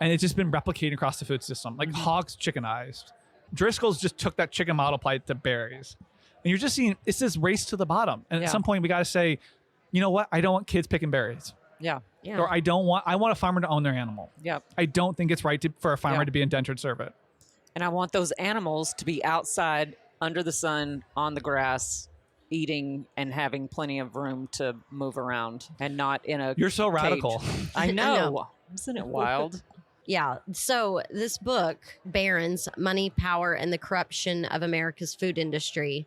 and it's just been replicated across the food system. Like hogs chickenized. Driscoll's just took that chicken model, applied it to berries. And you're just seeing, it's this race to the bottom. And at some point, we got to say, you know what? I don't want kids picking berries. Yeah. Or I want a farmer to own their animal. Yep. I don't think it's right for a farmer to be indentured servant. And I want those animals to be outside under the sun, on the grass, eating and having plenty of room to move around and not in a You're so cage. radical. I know. I know. Isn't it wild? Yeah. So this book, Barron's Money, Power, and the Corruption of America's Food Industry,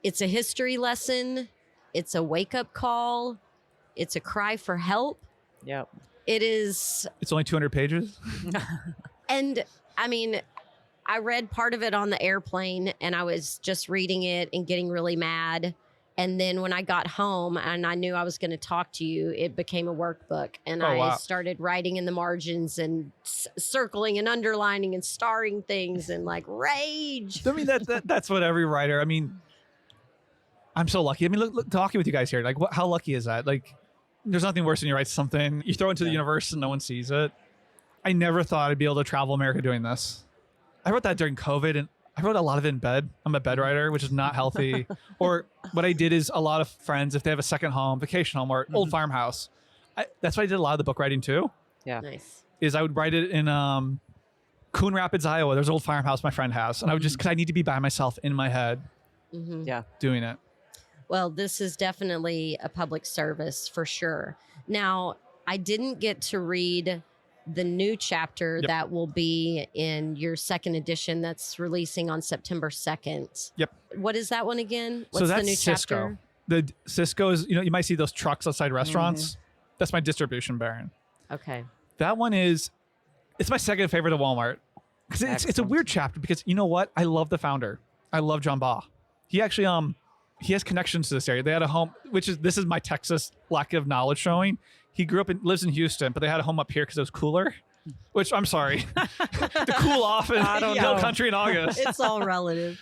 it's a history lesson. It's a wake-up call. It's a cry for help. Yep. It is. It's only 200 pages. And I mean, I read part of it on the airplane and I was just reading it and getting really mad. And then when I got home and I knew I was going to talk to you, it became a workbook. And I started writing in the margins and circling and underlining and starring things and like rage. I mean, that's what every writer, I mean, I'm so lucky. I mean, look talking with you guys here, like how lucky is that? Like, there's nothing worse than you write something, you throw it into the universe and no one sees it. I never thought I'd be able to travel America doing this. I wrote that during COVID, and I wrote a lot of it in bed. I'm a bed writer, which is not healthy. Or what I did is a lot of friends, if they have a second home, vacation home, or old farmhouse, that's what I did a lot of the book writing too. Yeah. Nice. Is I would write it in Coon Rapids, Iowa. There's an old farmhouse my friend has. And I would just, because I need to be by myself in my head doing it. Well, this is definitely a public service for sure. Now, I didn't get to read the new chapter that will be in your second edition that's releasing on September 2nd. Yep. What is that one again? What's So that's the new Cisco. chapter? The Cisco is, you might see those trucks outside restaurants. That's my distribution baron. Okay. That one it's my second favorite of Walmart. Because it's a weird chapter because you know what? I love the founder. I love John Baugh. He actually, he has connections to this area. They had a home, this is my Texas lack of knowledge showing. He lives in Houston, but they had a home up here because it was cooler. Which I'm sorry, to cool off in hill country in August. It's all relative.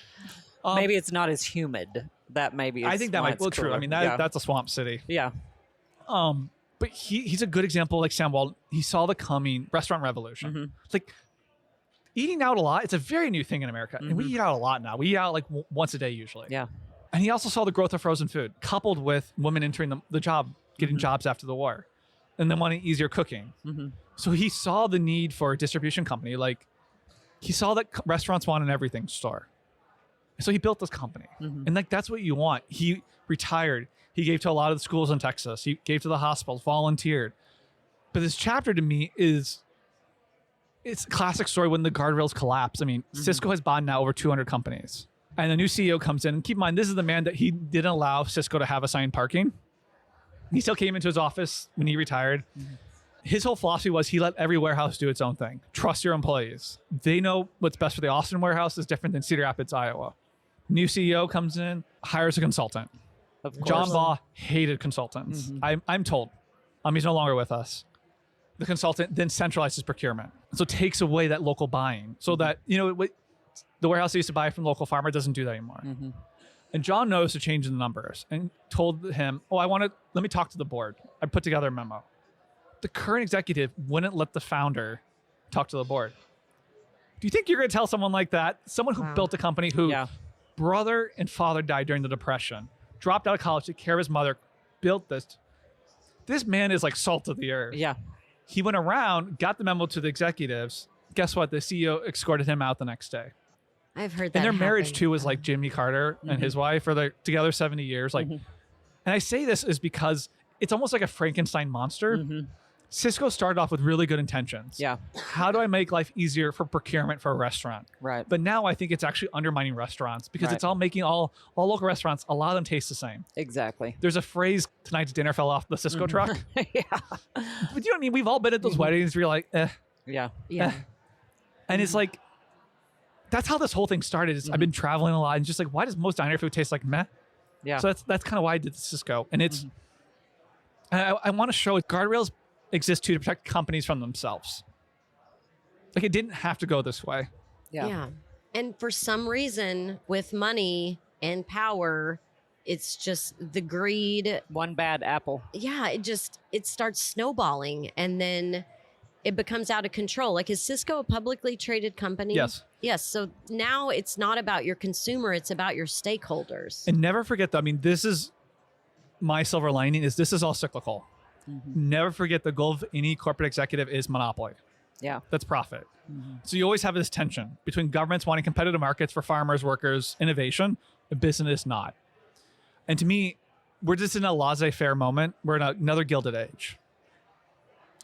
Maybe it's not as humid. That maybe. I think that might be true. cooler. I mean, that's a swamp city. Yeah. But he's a good example. Like Sam Walton, he saw the coming restaurant revolution. It's like eating out a lot. It's a very new thing in America, and we eat out a lot now. We eat out like once a day usually. Yeah. And he also saw the growth of frozen food, coupled with women entering the job, getting jobs after the war, and then wanting easier cooking. So he saw the need for a distribution company. Like he saw that restaurants want an everything store. So he built this company. And like that's what you want. He retired. He gave to a lot of the schools in Texas. He gave to the hospitals, volunteered. But this chapter to me it's a classic story when the guardrails collapse. I mean, Cisco has bought now over 200 companies. And the new CEO comes in. And keep in mind, this is the man that he didn't allow Cisco to have assigned parking. He still came into his office when he retired. His whole philosophy was he let every warehouse do its own thing. Trust your employees. They know what's best for the Austin warehouse is different than Cedar Rapids, Iowa. New CEO comes in, hires a consultant. Of course. John Baugh hated consultants. I'm told. He's no longer with us. The consultant then centralizes procurement. So takes away that local buying so that, the warehouse they used to buy from the local farmer doesn't do that anymore. And John noticed a change in the numbers and told him, let me talk to the board. I put together a memo. The current executive wouldn't let the founder talk to the board. Do you think you're going to tell someone like that, someone who built a company who brother and father died during the Depression, dropped out of college, took care of his mother, built this. This man is like salt of the earth. Yeah. He went around, got the memo to the executives. Guess what? The CEO escorted him out the next day. I've heard that. And their marriage happen. too was like Jimmy Carter and his wife are like together 70 years. Like, and I say this is because it's almost like a Frankenstein monster. Cisco started off with really good intentions. Yeah. How do I make life easier for procurement for a restaurant? Right. But now I think it's actually undermining restaurants because it's all making all local restaurants, a lot of them taste the same. Exactly. There's a phrase, tonight's dinner fell off the Cisco truck. Yeah. But you know what I mean? We've all been at those weddings where you're like, Yeah. Yeah. And it's like, that's how this whole thing started. Is I've been traveling a lot and just like, why does most diner food taste like meh? Yeah. So that's kind of why I did Cisco. And it's, I want to show guardrails exist too to protect companies from themselves. Like it didn't have to go this way. Yeah. And for some reason, with money and power, it's just the greed. One bad apple. Yeah, it starts snowballing and then it becomes out of control. Like, is Cisco a publicly traded company? Yes. Yes. So now it's not about your consumer, it's about your stakeholders. And never forget that. I mean, this is my silver lining is this is all cyclical. Never forget the goal of any corporate executive is monopoly. Yeah. That's profit. So you always have this tension between governments wanting competitive markets for farmers, workers, innovation, and business not. And to me, we're just in a laissez-faire moment. We're in another Gilded Age.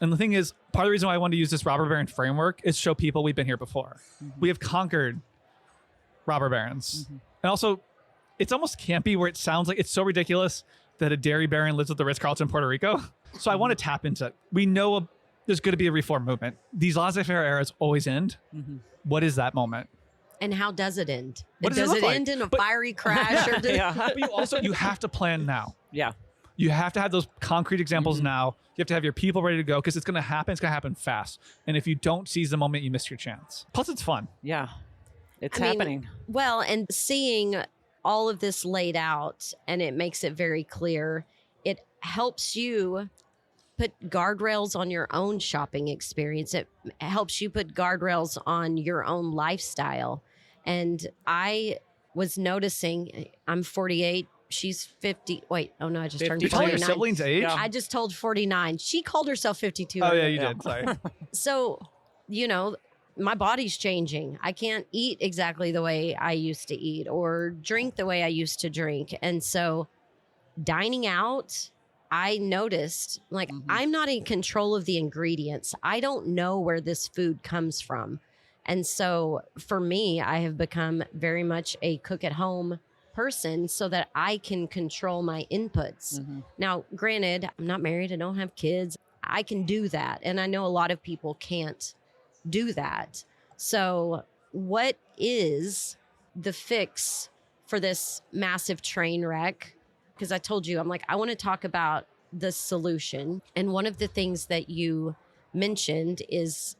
And the thing is, part of the reason why I wanted to use this robber baron framework is show people we've been here before. We have conquered robber barons. And also, it's almost campy where it sounds like it's so ridiculous that a dairy baron lives at the Ritz-Carlton, Puerto Rico. So I want to tap into it. We know there's going to be a reform movement. These laissez-faire eras always end. What is that moment? And how does it end? What does it does look it like? end in a fiery crash? Or But you have to plan now. Yeah. You have to have those concrete examples now. You have to have your people ready to go because it's going to happen. It's going to happen fast. And if you don't seize the moment, you miss your chance. Plus, it's fun. Yeah. It's I mean, happening. Well, and seeing all of this laid out and it makes it very clear, it helps you put guardrails on your own shopping experience. It helps you put guardrails on your own lifestyle. And I was noticing, I'm 48. She's 50. Wait, oh no, I just turned 52. You tell 49. your siblings' age? Yeah. I just told 49. She called herself 52. Oh, yeah, you did. Sorry. So, you know, my body's changing. I can't eat exactly the way I used to eat or drink the way I used to drink. And so dining out, I noticed like I'm not in control of the ingredients. I don't know where this food comes from. And so for me, I have become very much a cook at home person so that I can control my inputs. Now, granted, I'm not married. I don't have kids. I can do that. And I know a lot of people can't do that. So what is the fix for this massive train wreck? Because I told you, I'm like, I want to talk about the solution. And one of the things that you mentioned is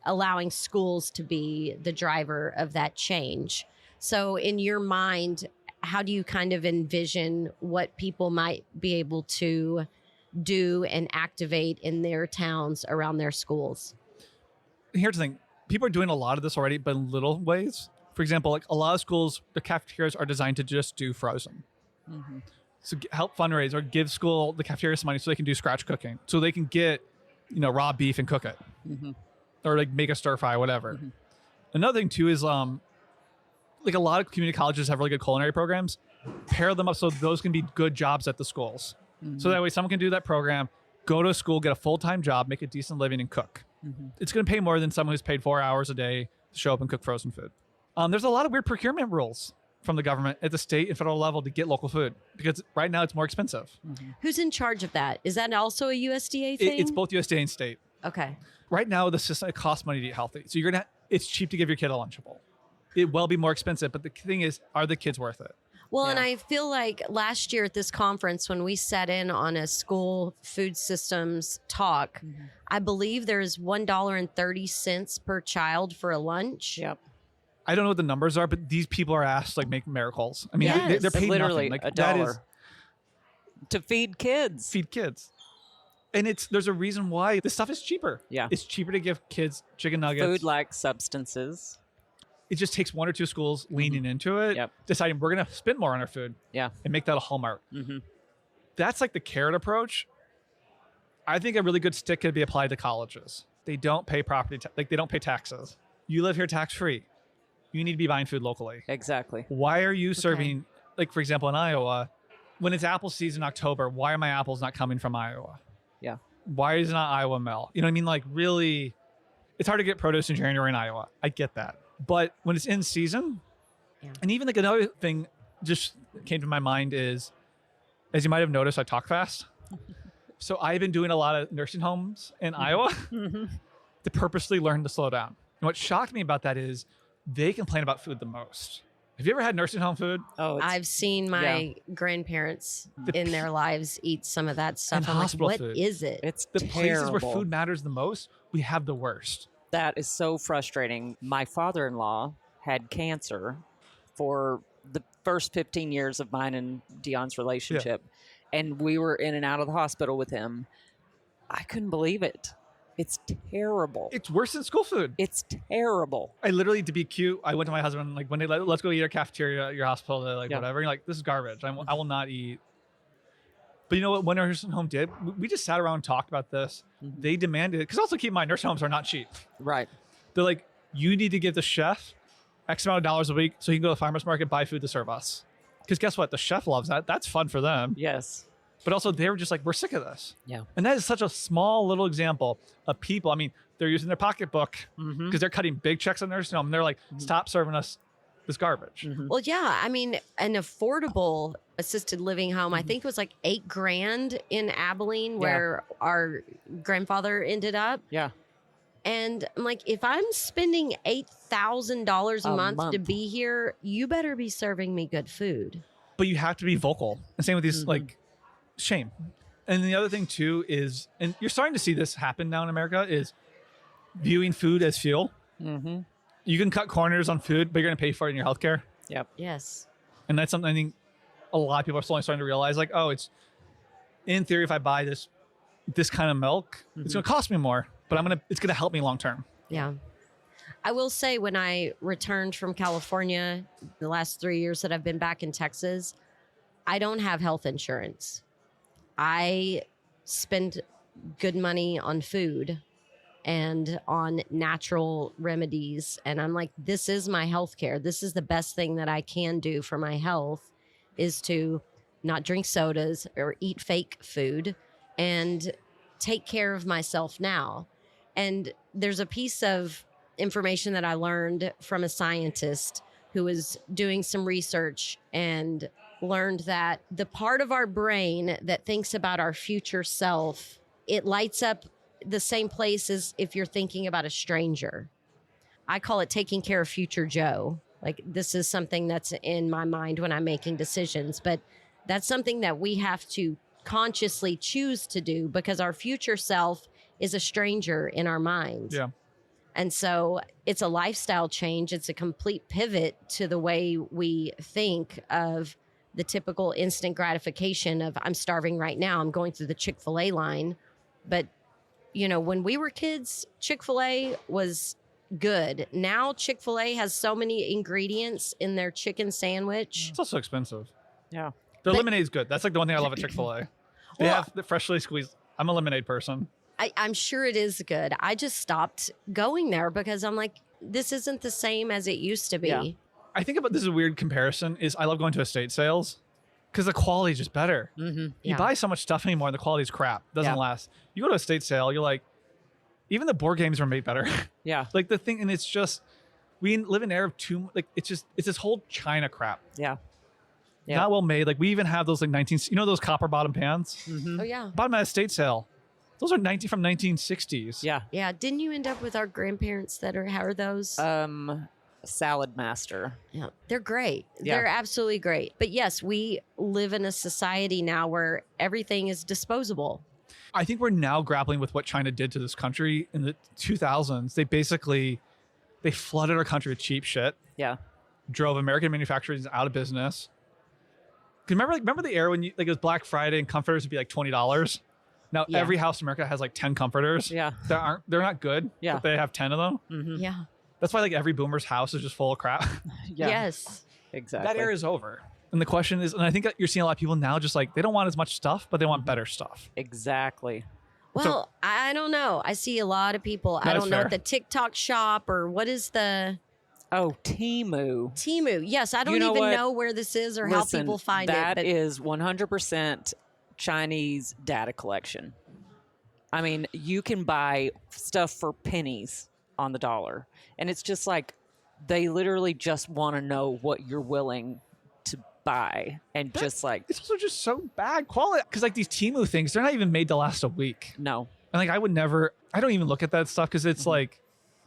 allowing schools to be the driver of that change. So in your mind, how do you kind of envision what people might be able to do and activate in their towns around their schools? Here's the thing. People are doing a lot of this already, but in little ways. For example, like a lot of schools, the cafeterias are designed to just do frozen. So help fundraise or give school the cafeteria some money so they can do scratch cooking. So they can get, raw beef and cook it. Or like make a stir fry, whatever. Another thing too is like a lot of community colleges have really good culinary programs. Pair them up so those can be good jobs at the schools. So that way someone can do that program, go to school, get a full-time job, make a decent living and cook. It's going to pay more than someone who's paid 4 hours a day to show up and cook frozen food. There's a lot of weird procurement rules from the government at the state and federal level to get local food because right now it's more expensive. Who's in charge of that? Is that also a USDA thing? It's both USDA and state. Okay. Right now, the system, it costs money to eat healthy. So it's cheap to give your kid a Lunchable. It will be more expensive, but the thing is, are the kids worth it? Well, and I feel like last year at this conference, when we sat in on a school food systems talk, I believe there's $1.30 per child for a lunch. Yep. I don't know what the numbers are, but these people are asked to make miracles. I mean, Yes. they're paid Literally nothing. Like $1 that is to feed kids. feed kids. And there's a reason why this stuff is cheaper. Yeah. It's cheaper to give kids chicken nuggets. Food-like substances. It just takes one or two schools leaning into it, Yep. deciding we're going to spend more on our food Yeah. and make that a hallmark. Mm-hmm. That's like the carrot approach. I think a really good stick could be applied to colleges. They don't pay they don't pay taxes. You live here tax-free. You need to be buying food locally. Exactly. Why are you serving, like for example, in Iowa, when it's apple season in October, why are my apples not coming from Iowa? Yeah. Why is it not Iowa Mill? You know what I mean? Like really, it's hard to get produce in January in Iowa. I get that. But when it's in season, and even like another thing just came to my mind is, as you might have noticed, I talk fast. So I've been doing a lot of nursing homes in Iowa to purposely learn to slow down. And what shocked me about that is they complain about food the most. Have you ever had nursing home food? Oh, I've seen my grandparents in their lives eat some of that stuff. And I'm like, hospital what food. is it? it's The terrible. places where food matters the most, we have the worst. That is so frustrating. My father-in-law had cancer for the first 15 years of mine and Dion's relationship. And we were in and out of the hospital with him. I couldn't believe it. It's terrible. It's worse than school food. It's terrible. I literally, to be cute, I went to my husband, like, when they let's go eat our cafeteria at your hospital, they're like, whatever. And you're like, this is garbage. I will not eat. But you know what? When our nursing home did, we just sat around and talked about this. They demanded, because also keep in mind, nursing homes are not cheap. Right. They're like, you need to give the chef X amount of dollars a week so he can go to the farmer's market, buy food to serve us. Because guess what? The chef loves that. That's fun for them. Yes. But also they were just like, we're sick of this. Yeah. And that is such a small little example of people. I mean, they're using their pocketbook because they're cutting big checks on nursing home. And they're like, stop serving us this garbage. Well, yeah. I mean, an affordable assisted living home, I think it was like $8,000 in Abilene where our grandfather ended up. Yeah. And I'm like, if I'm spending $8,000 a month to be here, you better be serving me good food. But you have to be vocal. And same with these, like, shame. And the other thing too is, and you're starting to see this happen now in America, is viewing food as fuel. You can cut corners on food, but you're going to pay for it in your healthcare. Yep. Yes. And that's something I think a lot of people are slowly starting to realize, like, oh, it's in theory, if I buy this kind of milk, it's going to cost me more, but it's going to help me long term. Yeah. I will say when I returned from California, the last 3 years that I've been back in Texas, I don't have health insurance. I spend good money on food and on natural remedies. And I'm like, this is my health care. This is the best thing that I can do for my health, is to not drink sodas or eat fake food and take care of myself now. And there's a piece of information that I learned from a scientist who was doing some research and learned that the part of our brain that thinks about our future self, it lights up the same place as if you're thinking about a stranger. I call it taking care of future Joe. Like, this is something that's in my mind when I'm making decisions, but that's something that we have to consciously choose to do because our future self is a stranger in our mind. Yeah. And so it's a lifestyle change. It's a complete pivot to the way we think of the typical instant gratification of, I'm starving right now, I'm going through the Chick-fil-A line. But, you know, when we were kids, Chick-fil-A was good. Now Chick-fil-A has so many ingredients in their chicken sandwich. It's also expensive. Yeah. The lemonade is good. That's like the one thing I love at Chick-fil-A. They Well- have the freshly squeezed. I'm a lemonade person. I'm sure it is good. I just stopped going there because I'm like, this isn't the same as it used to be. Yeah. I think about this is a weird comparison is I love going to estate sales because the quality is just better. You Yeah. buy so much stuff anymore and the quality is crap. Doesn't last. You go to a estate sale, you're like, even the board games are made better. Yeah. Like the thing, and it's just, we live in an era of too, like, it's this whole China crap. Yeah. Yeah. Not well made. Like we even have those like those copper bottom pans? Oh, yeah. Bought them at a estate sale. Those are from 1960s. Yeah. Yeah. Didn't you end up with our grandparents how are those? Salad master. Yeah, they're great. Yeah. They're absolutely great. But yes, we live in a society now where everything is disposable. I think we're now grappling with what China did to this country in the 2000s. They flooded our country with cheap shit, Yeah. drove American manufacturers out of business. Remember the era when it was Black Friday and comforters would be like $20? Now Yeah. every house in America has like 10 comforters. Yeah. They're not good. Yeah. But they have 10 of them. Mhm. Yeah. That's why like every boomer's house is just full of crap. Yeah. Yes. Exactly. That era is over. And the question is, and I think that you're seeing a lot of people now just like they don't want as much stuff, but they want better stuff. Exactly. Well, I don't know. I see a lot of people. I That's don't know fair. what the TikTok shop or what is the Oh, Temu. Temu. Yes, I don't You know even what? know where this is or how Listen, people find that it. But is 100% Chinese data collection. I mean, you can buy stuff for pennies on the dollar. And it's just like they literally just want to know what you're willing to buy. And just like, It's also just so bad quality because like these Temu things, they're not even made to last a week. no. And like I don't even look at that stuff because it's like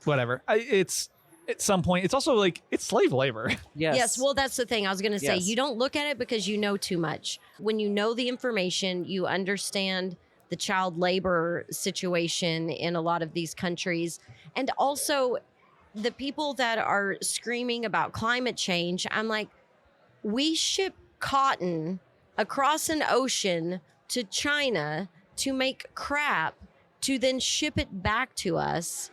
whatever. It's at some point it's also like it's slave labor. Yes. yes, well, that's the thing. I was going to say, Yes. you don't look at it because you know too much. When you know the information, you understand the child labor situation in a lot of these countries. And also the people that are screaming about climate change, I'm like, we ship cotton across an ocean to China to make crap to then ship it back to us.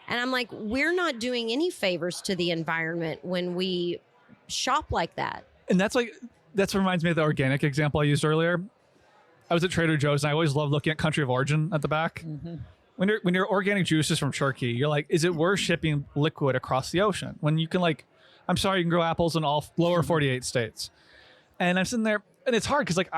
And I'm like, we're not doing any favors to the environment when we shop like that. And that's what reminds me of the organic example I used earlier. I was at Trader Joe's and I always love looking at country of origin at the back. When your organic juice is from Turkey, you're like, is it worth shipping liquid across the ocean when you can like, I'm sorry, you can grow apples in all lower 48 states. And I'm sitting there and it's hard because like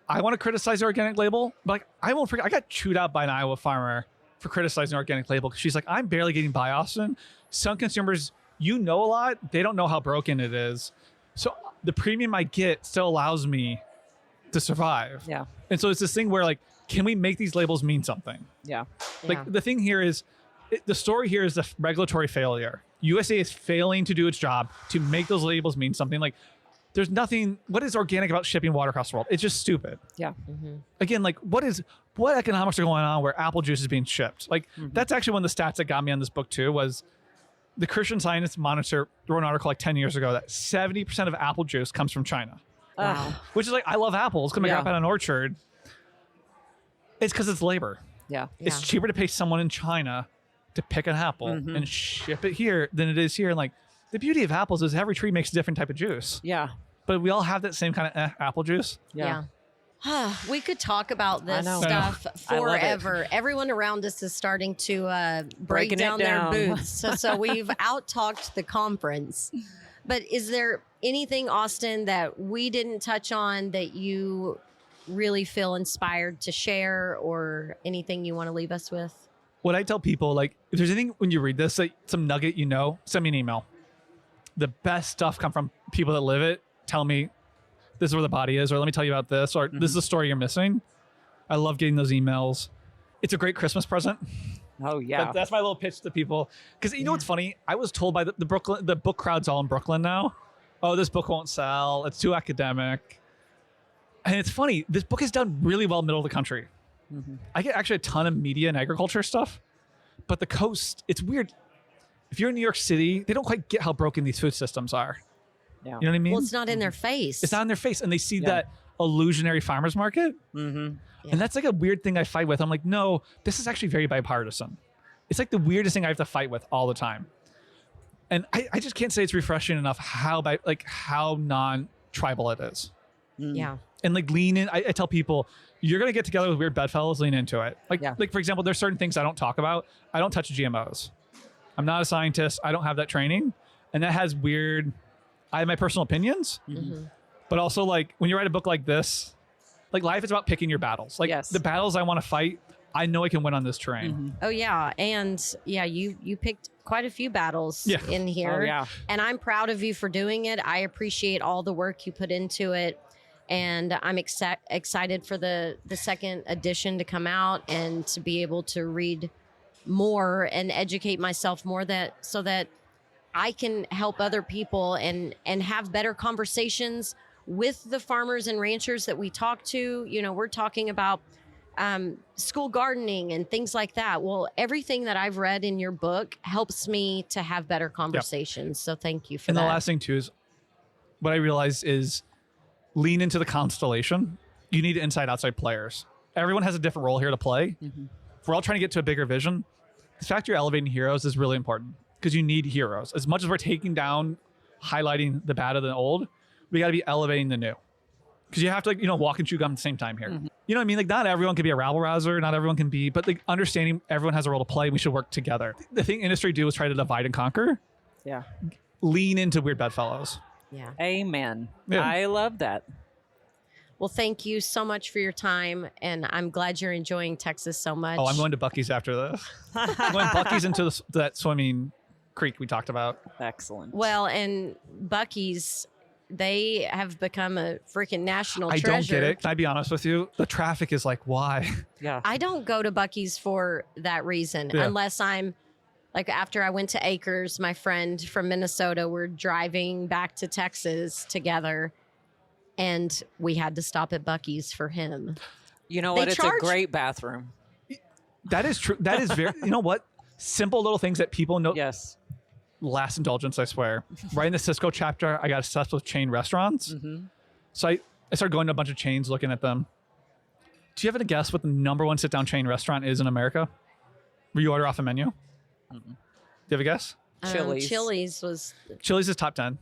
I want to criticize the organic label, but like I won't forget. I got chewed out by an Iowa farmer for criticizing the organic label because she's like, I'm barely getting by, Austin. Some consumers, you know a lot, they don't know how broken it is. So the premium I get still allows me to survive. Yeah. And so it's this thing where like, can we make these labels mean something? Yeah. Like the thing here is, the story here is the regulatory failure. USA is failing to do its job to make those labels mean something. Like there's nothing, what is organic about shipping water across the world? It's just stupid. Yeah. Again, like what economics are going on where apple juice is being shipped? Like that's actually one of the stats that got me on this book too, was the Christian Science Monitor wrote an article like 10 years ago that 70% of apple juice comes from China. Wow. Which is like, I love apples because I grew up at an orchard. It's because it's labor. Yeah. It's cheaper to pay someone in China to pick an apple and ship it here than it is here. And like the beauty of apples is every tree makes a different type of juice, Yeah. but we all have that same kind of apple juice. Yeah. We could talk about this know. stuff I love it. forever. Everyone around us is starting to break Breaking it down their down. booths. So we've out-talked the conference. But is there anything, Austin, that we didn't touch on that you really feel inspired to share or anything you want to leave us with? What I tell people, like, if there's anything when you read this, like some nugget, send me an email. The best stuff come from people that live it. Tell me this is where the body is, or let me tell you about this, or this is a story you're missing. I love getting those emails. It's a great Christmas present. Oh, yeah. That's my little pitch to people. Because you know what's funny? I was told by the book crowd's all in Brooklyn now. Oh, this book won't sell. It's too academic. And it's funny. This book is done really well middle of the country. I get actually a ton of media and agriculture stuff. But the coast, it's weird. If you're in New York City, they don't quite get how broken these food systems are. Yeah. You know what I mean? Well, it's not in their face. It's not in their face. And they see that illusionary farmer's market. And that's like a weird thing I fight with. I'm like, no, this is actually very bipartisan. It's like the weirdest thing I have to fight with all the time. And I just can't say it's refreshing enough how non-tribal it is. Yeah. And like lean in. I tell people, you're going to get together with weird bedfellows, lean into it. Like for example, there's certain things I don't talk about. I don't touch GMOs. I'm not a scientist. I don't have that training. And that has I have my personal opinions. But also like when you write a book like this, like life is about picking your battles. Like the battles I want to fight, I know I can win on this terrain. Oh yeah, and you picked quite a few battles in here. Oh, yeah. And I'm proud of you for doing it. I appreciate all the work you put into it, and I'm excited for the second edition to come out and to be able to read more and educate myself more so that I can help other people and have better conversations with the farmers and ranchers that we talk to. You know, we're talking about school gardening and things like that. Well, everything that I've read in your book helps me to have better conversations. So thank you for that. And the last thing too is what I realized is lean into the constellation. You need inside outside players. everyone has a different role here to play. If we're all trying to get to a bigger vision, the fact you're elevating heroes is really important because you need heroes. As much as we're taking down, highlighting the bad of the old, we got to be elevating the new. Because you have to, walk and chew gum at the same time here. You know what I mean? Like, not everyone can be a rabble rouser. Not everyone can be, but like understanding everyone has a role to play. We should work together. The thing industry do is try to divide and conquer. Yeah. Lean into weird bedfellows. Yeah. Amen. Yeah. I love that. Well, thank you so much for your time, and I'm glad you're enjoying Texas so much. Oh, I'm going to Buc-ee's after this. I'm going Buc-ee's into that swimming creek we talked about. Excellent. Well, and Buc-ee's, they have become a freaking national I treasure. don't get it. Can I be honest with you? The traffic is like, why? Yeah. I don't go to Buc-ee's for that reason, Yeah. unless I'm like, after I went to Acres, my friend from Minnesota, we're driving back to Texas together, and we had to stop at Buc-ee's for him. You know They what? It's charge- a great bathroom. That is true. That is very, you know what? Simple little things that people know. Yes. Last indulgence, I swear. Right in the Cisco chapter, I got obsessed with chain restaurants. So I started going to a bunch of chains, looking at them. Do you have a guess what the #1 sit-down chain restaurant is in America? Where you order off a menu? Do you have a guess? Chili's. Chili's was Chili's is top 10.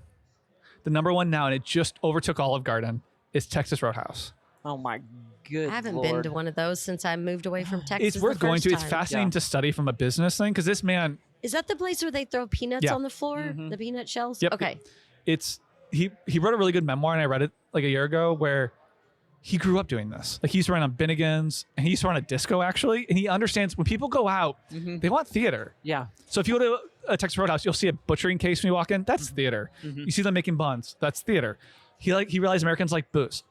The #1 now, and it just overtook Olive Garden, is Texas Roadhouse. Oh my good I haven't Lord. been to one of those since I moved away from Texas. It's worth the going first to. It's time. fascinating to study from a business thing because this man, Is that the place where they throw peanuts Yeah. on the floor? The peanut shells? Yep. Okay. he wrote a really good memoir, and I read it like a year ago, where he grew up doing this. Like, he used to run on Binnigan's, and he used to run a disco, actually, and he understands when people go out, they want theater. Yeah. So if you go to a Texas Roadhouse, you'll see a butchering case when you walk in. That's theater. You see them making buns. That's theater. He realized Americans like booze.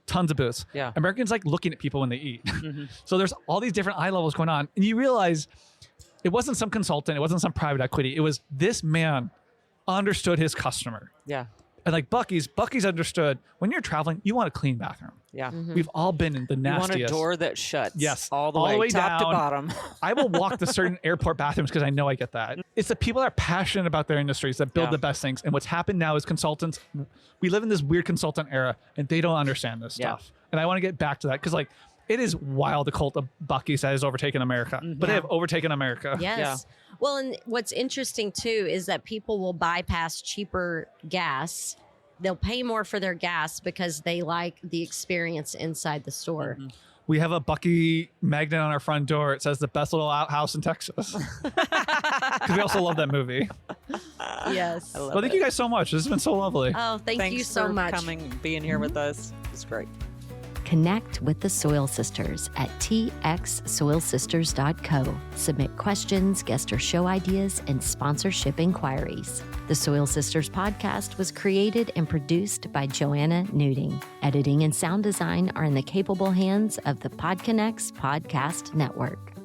Tons of booze. Yeah. Americans like looking at people when they eat. So there's all these different eye levels going on. And you realize it wasn't some consultant. It wasn't some private equity. It was this man understood his customer. Yeah. And like Buc-ee's understood when you're traveling, you want a clean bathroom. Yeah. We've all been in the You want nastiest. a door that shuts. Yes. All the way top to down. bottom. I will walk to certain airport bathrooms because I know I get that. It's the people that are passionate about their industries that build Yeah. the best things. And what's happened now is consultants, we live in this weird consultant era, and they don't understand this Yeah. stuff. And I want to get back to that because, like, it is wild, the cult of Buc-ee's that has overtaken America. But they have overtaken America. Yes. Yeah. Well, and what's interesting too is that people will bypass cheaper gas. They'll pay more for their gas because they like the experience inside the store. We have a Buc-ee magnet on our front door. It says the best little outhouse in Texas. Because we also love that movie. Yes. I love Well, thank you guys so much. This has been so lovely. Oh, thank Thanks you so for much. coming, being here with us. It's great. Connect with the Soil Sisters at txsoilsisters.co. Submit questions, guest or show ideas, and sponsorship inquiries. The Soil Sisters podcast was created and produced by Joanna Nuding. Editing and sound design are in the capable hands of the PodConnects Podcast Network.